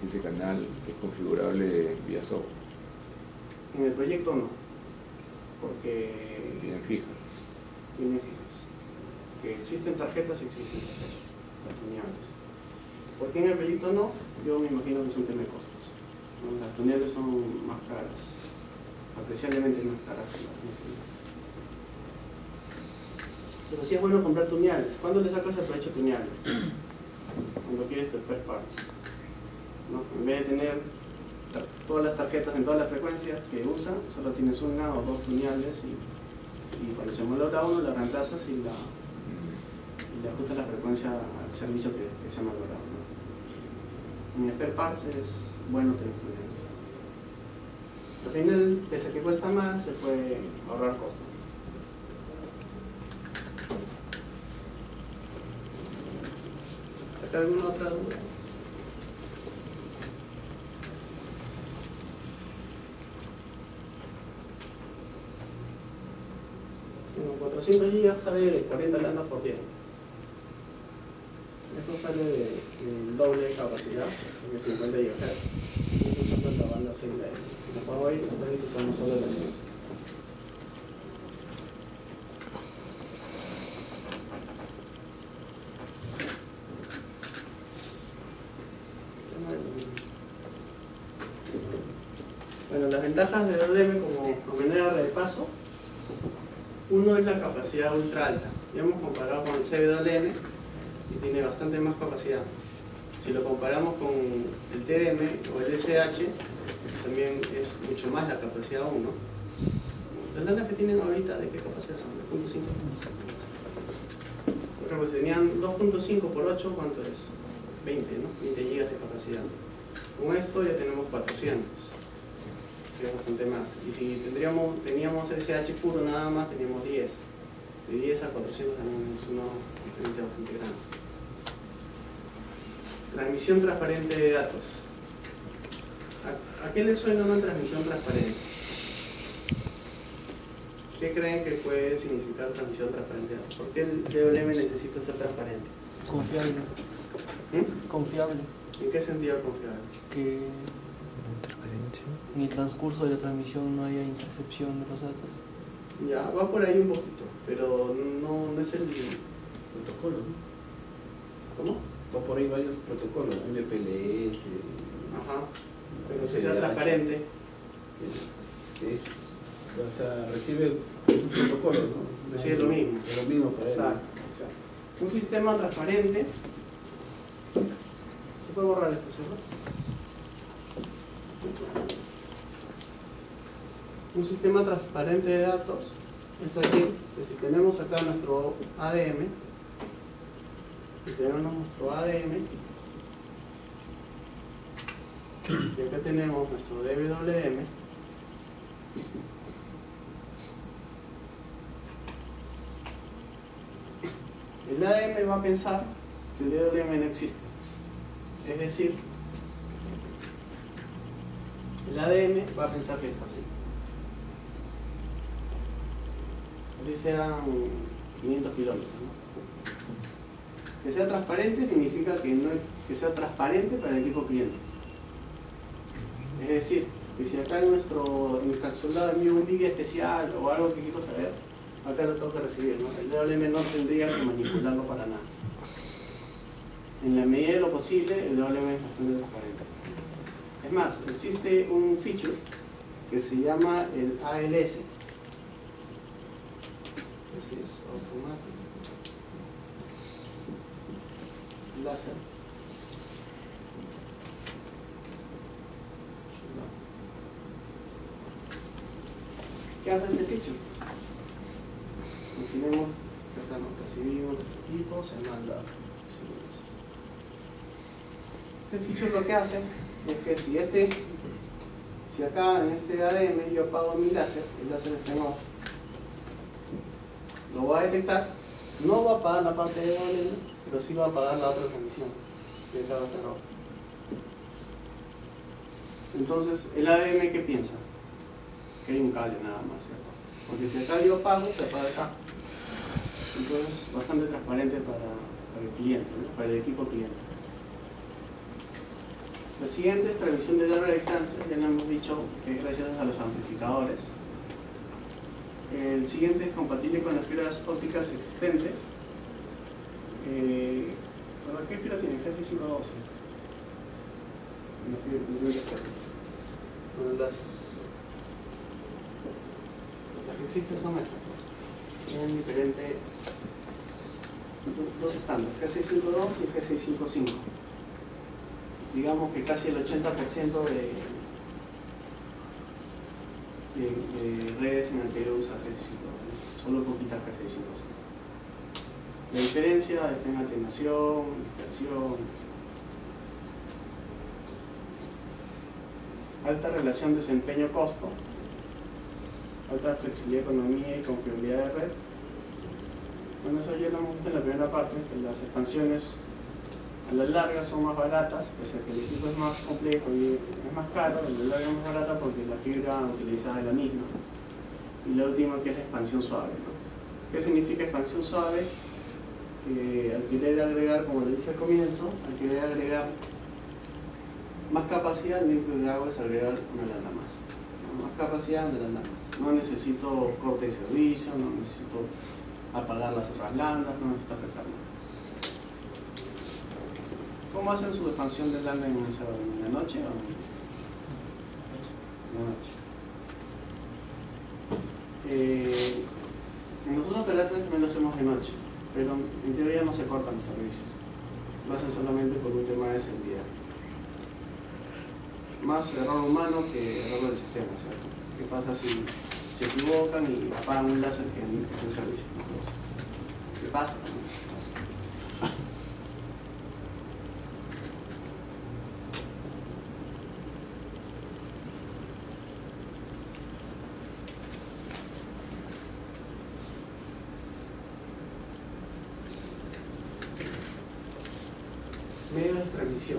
ese canal es configurable vía software. En el proyecto no, porque Bien fijas. vienen fijas. Que existen tarjetas, las tuneables. ¿Por qué en el proyecto no? Yo me imagino que es un tema de costos, ¿no? Las tuneables son más caras, apreciablemente más caras que las no tuneables. Pero sí es bueno comprar tuneables. ¿Cuándo le sacas el provecho tuneable? Cuando quieres tu spare parts, ¿no? En vez de tener todas las tarjetas en todas las frecuencias que usa, solo tienes una o dos tuneables y cuando se malogra uno la reemplazas y le ajustas la frecuencia al servicio que se ha malogrado, ¿no? En spare parts es bueno tener tuneables. Al final, pese a que cuesta más, se puede ahorrar costos. ¿Acá alguna otra duda? Bueno, 400 GB sale de 40 lambdas por día. Esto sale del doble de capacidad, de 50 GHz. Esto es la banda 6 de Huawei, hasta ahorita usamos solo la 100. Bueno, las ventajas de DODM como manera de paso, uno es la capacidad ultra alta. Ya hemos comparado con el CWLM y tiene bastante más capacidad. Si lo comparamos con el TDM o el SH, también es mucho más la capacidad 1. Las landas que tienen ahorita, ¿de qué capacidad son? ¿De 0.5? Por ejemplo, si tenían 2.5 por 8, ¿cuánto es? 20, ¿no? 20 GB de capacidad. Con esto ya tenemos 400. Es bastante más. Y si teníamos SH puro nada más, teníamos 10. De 10 a 400 también es una diferencia bastante grande. Transmisión transparente de datos. ¿A qué le suena una transmisión transparente? ¿Qué creen que puede significar transmisión transparente? ¿Por qué el DLM necesita ser transparente? Confiable. Confiable. ¿En qué sentido confiable? Que en el transcurso de la transmisión no haya intercepción de los datos. Ya, va por ahí un poquito, pero no es el Protocolo, ¿no? ¿Cómo? Va por ahí varios protocolos, MPLS, Ajá. Pero que sea transparente. O sea, recibe un protocolo, ¿no? Sí, es lo mismo. Es lo mismo para él. Exacto. Un sistema transparente. ¿Se puede borrar esto, cierto? Un sistema transparente de datos es aquí, que si tenemos acá nuestro ADM, y acá tenemos nuestro DWM, el ADM va a pensar que el DWM no existe. Es decir, el ADM va a pensar que está así. Así sean 500 kilómetros, ¿no? Que sea transparente significa que sea transparente para el equipo cliente. Es decir, que si acá en nuestro encapsulado envío un big especial o algo que quiero saber, acá lo tengo que recibir, ¿no? El DWM no tendría que manipularlo para nada. En la medida de lo posible, el DWM es bastante transparente. Es más, existe un feature que se llama el ALS. Así es, automático. Láser. ¿Qué hace este feature? Tenemos que acá nos recibimos el equipo, se manda. Este feature lo que hace es que si acá en este ADM yo apago mi láser, el láser está en off, lo va a detectar, no va a apagar la parte de ADM, pero sí va a apagar la otra transmisión, que acá va a estar off. Entonces, el ADM, ¿qué piensa? Que hay un cable nada más, ¿cierto? Porque si acá yo apago, se apaga acá. Entonces, bastante transparente para el cliente, ¿no? Para el equipo cliente. La siguiente es transmisión de larga distancia, ya lo hemos dicho, que es gracias a los amplificadores. El siguiente es compatible con las fibras ópticas existentes. ¿Verdad? ¿Qué fibra tiene? GC512. Bueno, las que existen son estas. Tienen diferente, dos estándares, GC52 y GC55. Digamos que casi el 80% de redes en el Perú usa GC52, solo poquitas GC55. La diferencia está en atenuación, dispersión, alta relación desempeño-costo, alta flexibilidad, economía y confiabilidad de red. Bueno, eso ya lo hemos visto en la primera parte, que las expansiones a la larga son más baratas, pese a que el equipo es más complejo y es más caro, a la larga es más barata porque la fibra utilizada es la misma. Y la última, que es la expansión suave, ¿no? ¿Qué significa expansión suave? Que al querer agregar, como le dije al comienzo, al querer agregar más capacidad, lo único que hago es agregar una landa más. Más capacidad, una landa más. No necesito corte de servicio, no necesito apagar las otras landas, no necesito afectar nada. ¿Cómo hacen su expansión de landa en la noche o en la noche? Nosotros Pelatres también lo hacemos de noche, pero en teoría no se cortan los servicios. Lo hacen solamente por un tema de seguridad. Más error humano que error del sistema, ¿cierto? ¿Qué pasa si se equivocan y apagan un láser que está en servicio? ¿Qué pasa? Medios de transmisión.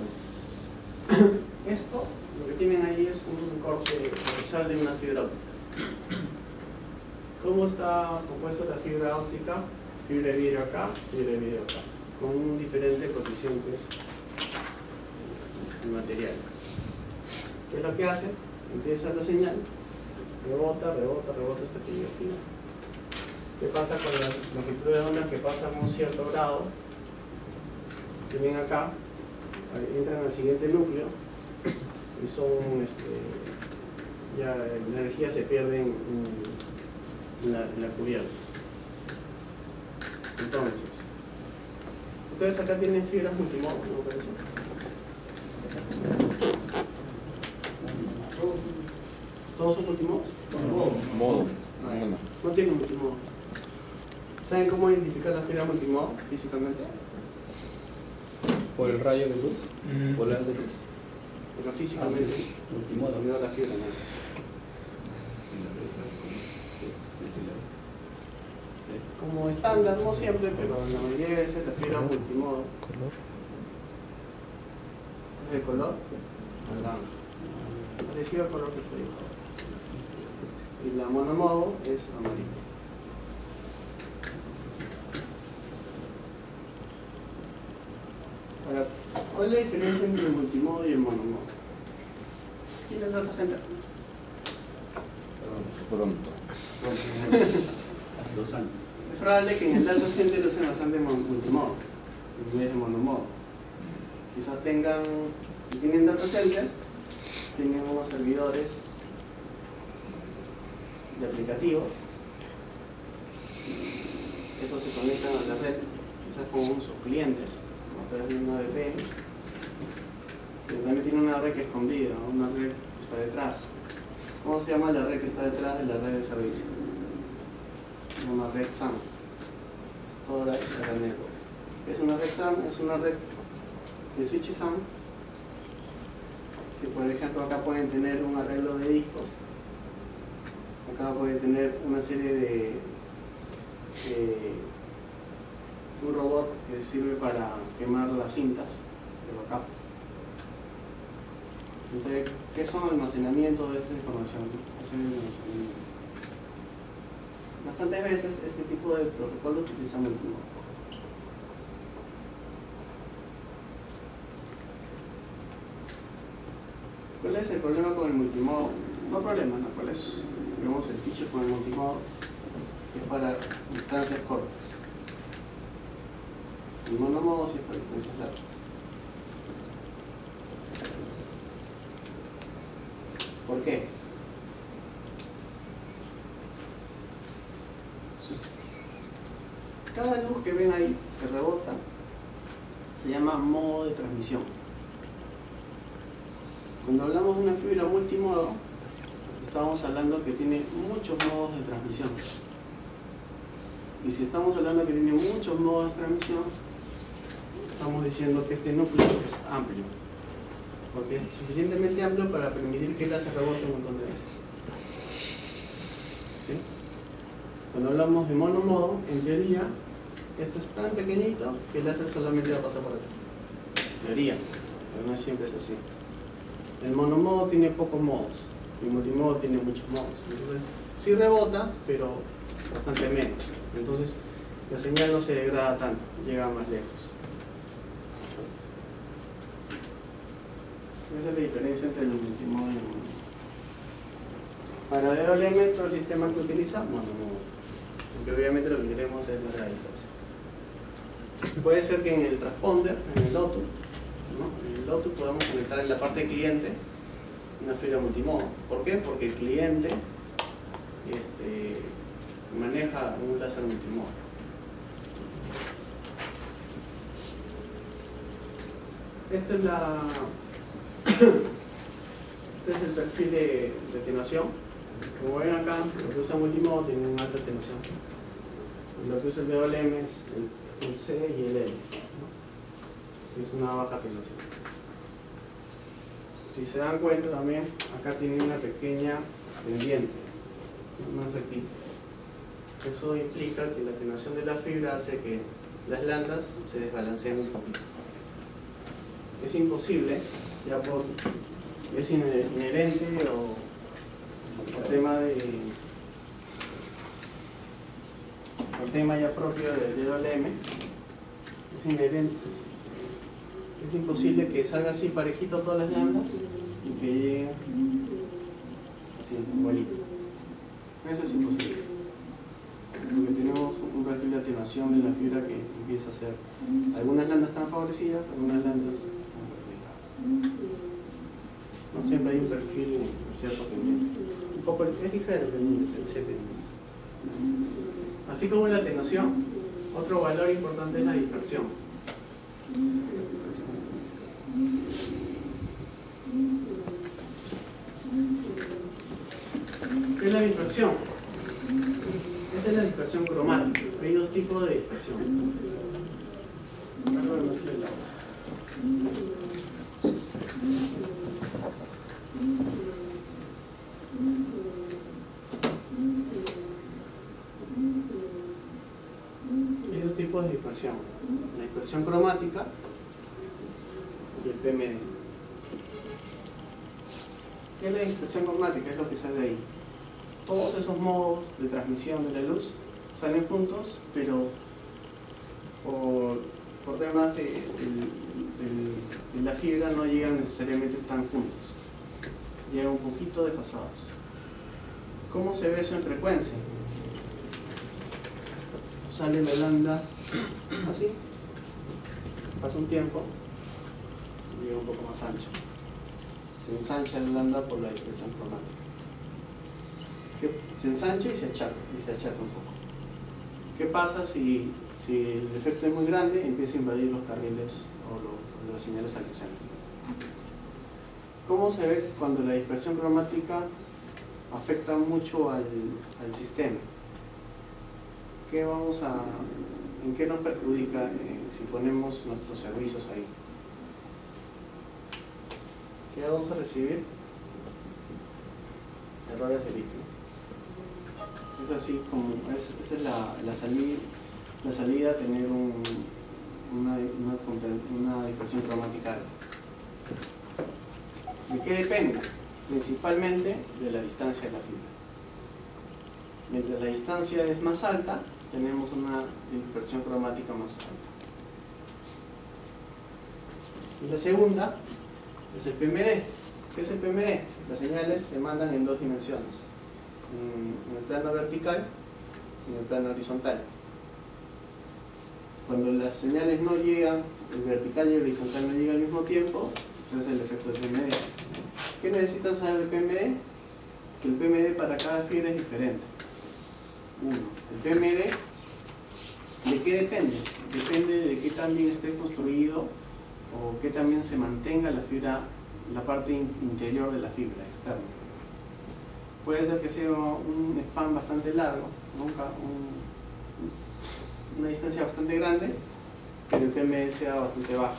Esto, lo que tienen ahí es un corte transversal de una fibra óptica. ¿Cómo está compuesta la fibra óptica? Fibra de vidrio acá, fibra de vidrio acá, con un diferente coeficiente el material. ¿Qué es lo que hace? Empieza la señal, rebota hasta que llega al final. ¿Qué pasa con la longitud de onda que pasan a un cierto grado? Vienen acá, entran al siguiente núcleo y son, ya la energía se pierde en la cubierta. Entonces, ustedes acá tienen fibras multimodo, ¿no? Por eso. ¿Todos son multimodos? Modo. No tienen multimodo. ¿Saben cómo identificar la fibra multimodo físicamente? Por el rayo de luz, por el haz de luz. Pero físicamente, Multimodo. se la fibra, ¿no? Como estándar, no siempre, pero la mayoría de veces la fibra multimodo Color. es de color naranja, parecido al color que estoy dibujando. Y la monomodo es amarillo. Ahora, ¿cuál es la diferencia entre el multimodo y el monomodo? ¿Quién es data center? Pronto. 2 años. Es probable que en el data center usen bastante multimodo en vez de monomodo. Quizás tengan, si tienen data center, tienen unos servidores de aplicativos. Estos se conectan a la red, quizás con sus clientes, a través de una VPN. Pero también tiene una red que es escondida, una red que está detrás. ¿Cómo se llama la red que está detrás de la red de servicio? Se llama red SAN. Storage Area Network. ¿Qué es una red SAN? Es una red de switches SAN que, por ejemplo, acá pueden tener un arreglo de discos, acá pueden tener una serie de un robot que sirve para quemar las cintas de backups. Entonces, ¿qué son almacenamiento de esta información? Es el almacenamiento. Bastantes veces este tipo de protocolos utilizan multimodo. ¿Cuál es el problema con el multimodo? No problema, ¿no? ¿Cuál es? Vemos el feature con el multimodo, que es para distancias cortas. El monomodo sí es para distancias largas. ¿Por qué? Cada luz que ven ahí, que rebota, se llama modo de transmisión. Cuando hablamos de una fibra multimodo, estamos hablando que tiene muchos modos de transmisión. Y si estamos hablando que tiene muchos modos de transmisión, estamos diciendo que este núcleo es amplio, porque es suficientemente amplio para permitir que el láser rebote un montón de veces. ¿Sí? Cuando hablamos de monomodo, en teoría, esto es tan pequeñito que el láser solamente va a pasar por aquí. En teoría, pero no siempre es así. El monomodo tiene pocos modos, el multimodo tiene muchos modos. Entonces, sí rebota, pero bastante menos. Entonces, la señal no se degrada tanto, llega más lejos. Esa es la diferencia entre el multimodo y el monomodo. Para DWM, todo el sistema que utiliza monomodo, porque obviamente lo que queremos es larga distancia. Puede ser que en el transponder, en el OTU, ¿no? En el OTU podemos conectar en la parte cliente una fibra multimodo. ¿Por qué? Porque el cliente maneja un láser multimodo. Este es el perfil de atenuación. Como ven acá, lo que usa multimodo tiene una alta atenuación. Lo que usa el DWM es el C y el L, ¿no? Es una baja atenuación. Si se dan cuenta también, acá tiene una pequeña pendiente, más rectita. Eso implica que la atenuación de la fibra hace que las landas se desbalanceen un poquito. Es imposible, ya por es inherente o tema ya propio del DWM, es inherente. Es imposible que salga así parejito todas las lambdas y que llegue así, igualito. Eso es imposible. Porque tenemos un perfil de atenuación en la fibra que empieza a ser. Algunas lambdas están favorecidas, algunas lambdas están perjudicadas. ¿No? Siempre hay un perfil en cierto tendiente. Un poco es ligero el CP. Así como la atenuación, otro valor importante es la dispersión. ¿Qué es la dispersión? Esta es la dispersión cromática. Hay dos tipos de dispersión. Hay dos tipos de dispersión. La dispersión cromática y el PMD. ¿Qué es la dispersión cromática? Es lo que sale ahí. Todos esos modos de transmisión de la luz salen juntos, pero por temas de la fibra no llegan necesariamente tan juntos. Llegan un poquito desfasados. ¿Cómo se ve eso en frecuencia? Sale la lambda así, pasa un tiempo y llega un poco más ancha. Se ensancha la lambda por la dispersión cromática. Se ensancha y se achata un poco. ¿Qué pasa si el efecto es muy grande? Empieza a invadir los carriles o las señales adyacentes. ¿Cómo se ve cuando la dispersión cromática afecta mucho al sistema? ¿En qué nos perjudica si ponemos nuestros servicios ahí? ¿Qué vamos a recibir? Errores de litio. Es así como, esa es la salida a tener una dispersión cromática alta. ¿De qué depende? Principalmente de la distancia de la fibra. Mientras la distancia es más alta, tenemos una dispersión cromática más alta. Y la segunda es el PMD. ¿Qué es el PMD? Las señales se mandan en dos dimensiones. En el plano vertical y en el plano horizontal. Cuando las señales no llegan, el vertical y el horizontal no llegan al mismo tiempo, ese es el efecto del PMD. ¿Qué necesitan saber del PMD? Que el PMD para cada fibra es diferente. El PMD, ¿de qué depende? Depende de qué tan bien esté construido o qué tan bien se mantenga la fibra, la parte interior de la fibra externa. Puede ser que sea un span bastante largo, una distancia bastante grande, pero el PMD sea bastante bajo.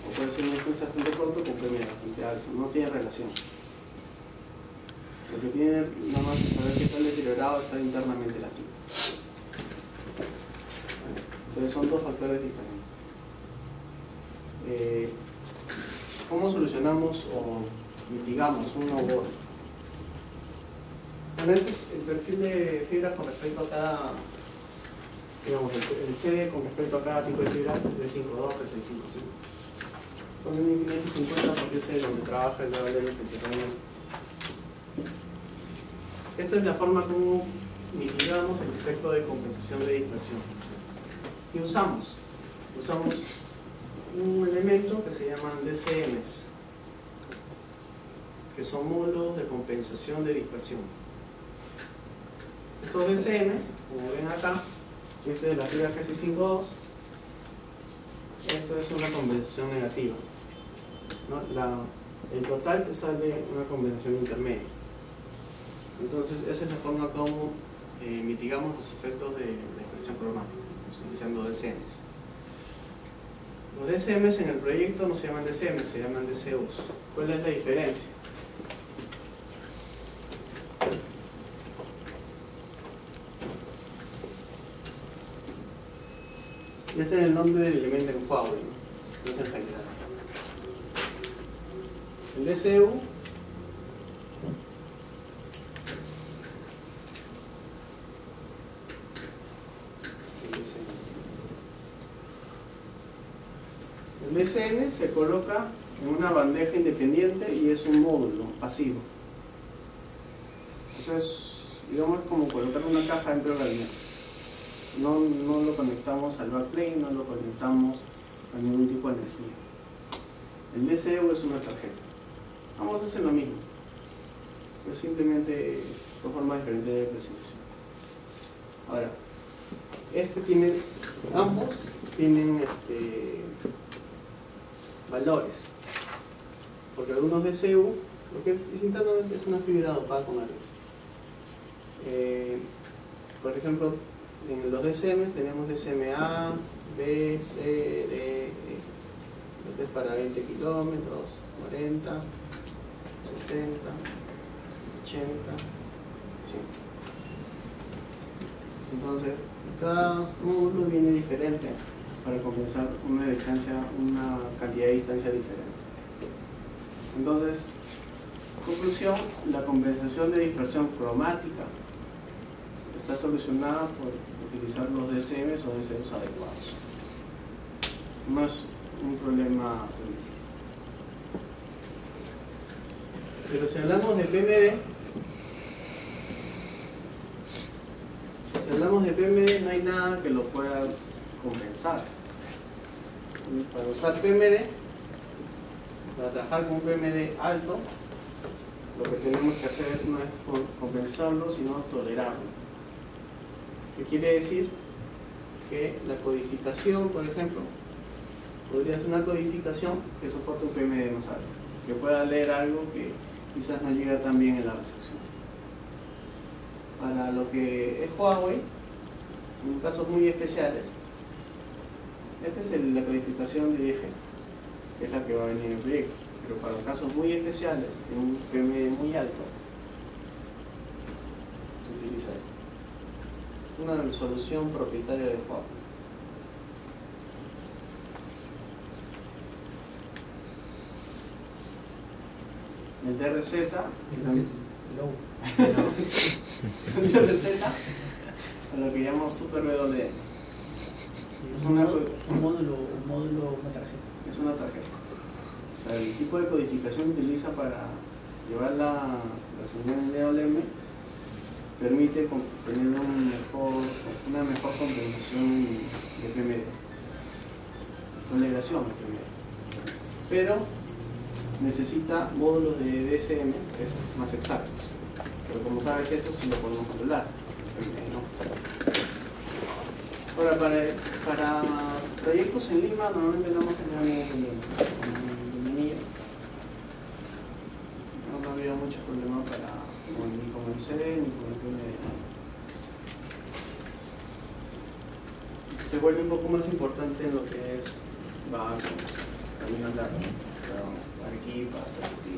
O puede ser una distancia bastante corta con PMD bastante alto. No tiene relación. Lo que tiene nada más es saber qué tan deteriorado está internamente la fibra. Entonces son dos factores diferentes. ¿Cómo solucionamos o mitigamos uno u otro? Bueno, este es el perfil de fibra con respecto a cada, digamos, el CD con respecto a cada tipo de fibra, 352, 3655. Con un 550 porque ese es donde trabaja el DWM principalmente. Esta es la forma como mitigamos el efecto de compensación de dispersión. ¿Qué usamos? Usamos un elemento que se llaman DCMs, que son módulos de compensación de dispersión. Estos DCMs, como ven acá, si este es de la fibra G652, esto es una compensación negativa, ¿no? El total te sale una compensación intermedia. Entonces esa es la forma como mitigamos los efectos de la dispersión cromática, utilizando DCMs. Los DCMs en el proyecto no se llaman DCMs, se llaman DCUs. ¿Cuál es la diferencia? Y este es el nombre del elemento en Huawei, ¿no? No es en general. El DCU DCM se coloca en una bandeja independiente y es un módulo pasivo. Entonces, digamos, es como colocar una caja dentro del gabinete. No lo conectamos al backplane, no lo conectamos a ningún tipo de energía. El DCU es una tarjeta. Vamos a hacer lo mismo, pero simplemente de forma diferente de presentación. Ahora, ambos tienen valores, porque algunos DCU, lo que es internamente es una fibra dopada con algo. Por ejemplo, en los DCM tenemos DCMA, B, C, D, E. Este es para 20 kilómetros, 40, 60, 80, 100. Entonces, cada módulo viene diferente para compensar una cantidad de distancia diferente. Entonces, conclusión, la compensación de dispersión cromática está solucionada por utilizar los DCMs o DCUs adecuados. No es un problema muy difícil. Pero si hablamos de PMD, no hay nada que lo pueda compensar. Para usar PMD, para trabajar con un PMD alto, lo que tenemos que hacer no es compensarlo, sino tolerarlo. ¿Qué quiere decir? Que la codificación, por ejemplo, podría ser una codificación que soporte un PMD más alto, que pueda leer algo que quizás no llega tan bien en la recepción. Para lo que es Huawei, en casos muy especiales, esta es la codificación de eje, que es la que va a venir en el proyecto, pero para casos muy especiales, en un PMD muy alto, se utiliza esta. Una solución propietaria de Huawei. El DRZ, el DRZ, a lo que llamamos Super WD. Es un módulo, una tarjeta. Es una tarjeta. O sea, el tipo de codificación que utiliza para llevar la señal en DWM permite tener una mejor compensación de PMD, toleración de PMD. Pero necesita módulos de DCM más exactos. Pero como sabes, eso sí lo podemos controlar. ¿No? Ahora, para proyectos en Lima, normalmente no hemos tenido ningún problema. No ha habido muchos problemas ni con el CD ni con el PMD. Se vuelve un poco más importante en lo que es barcos, caminos largos, Arequipa, hasta aquí.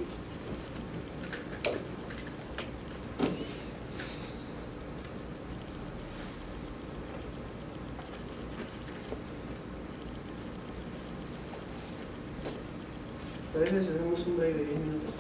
¿Parece si hacemos un break de 10 minutos?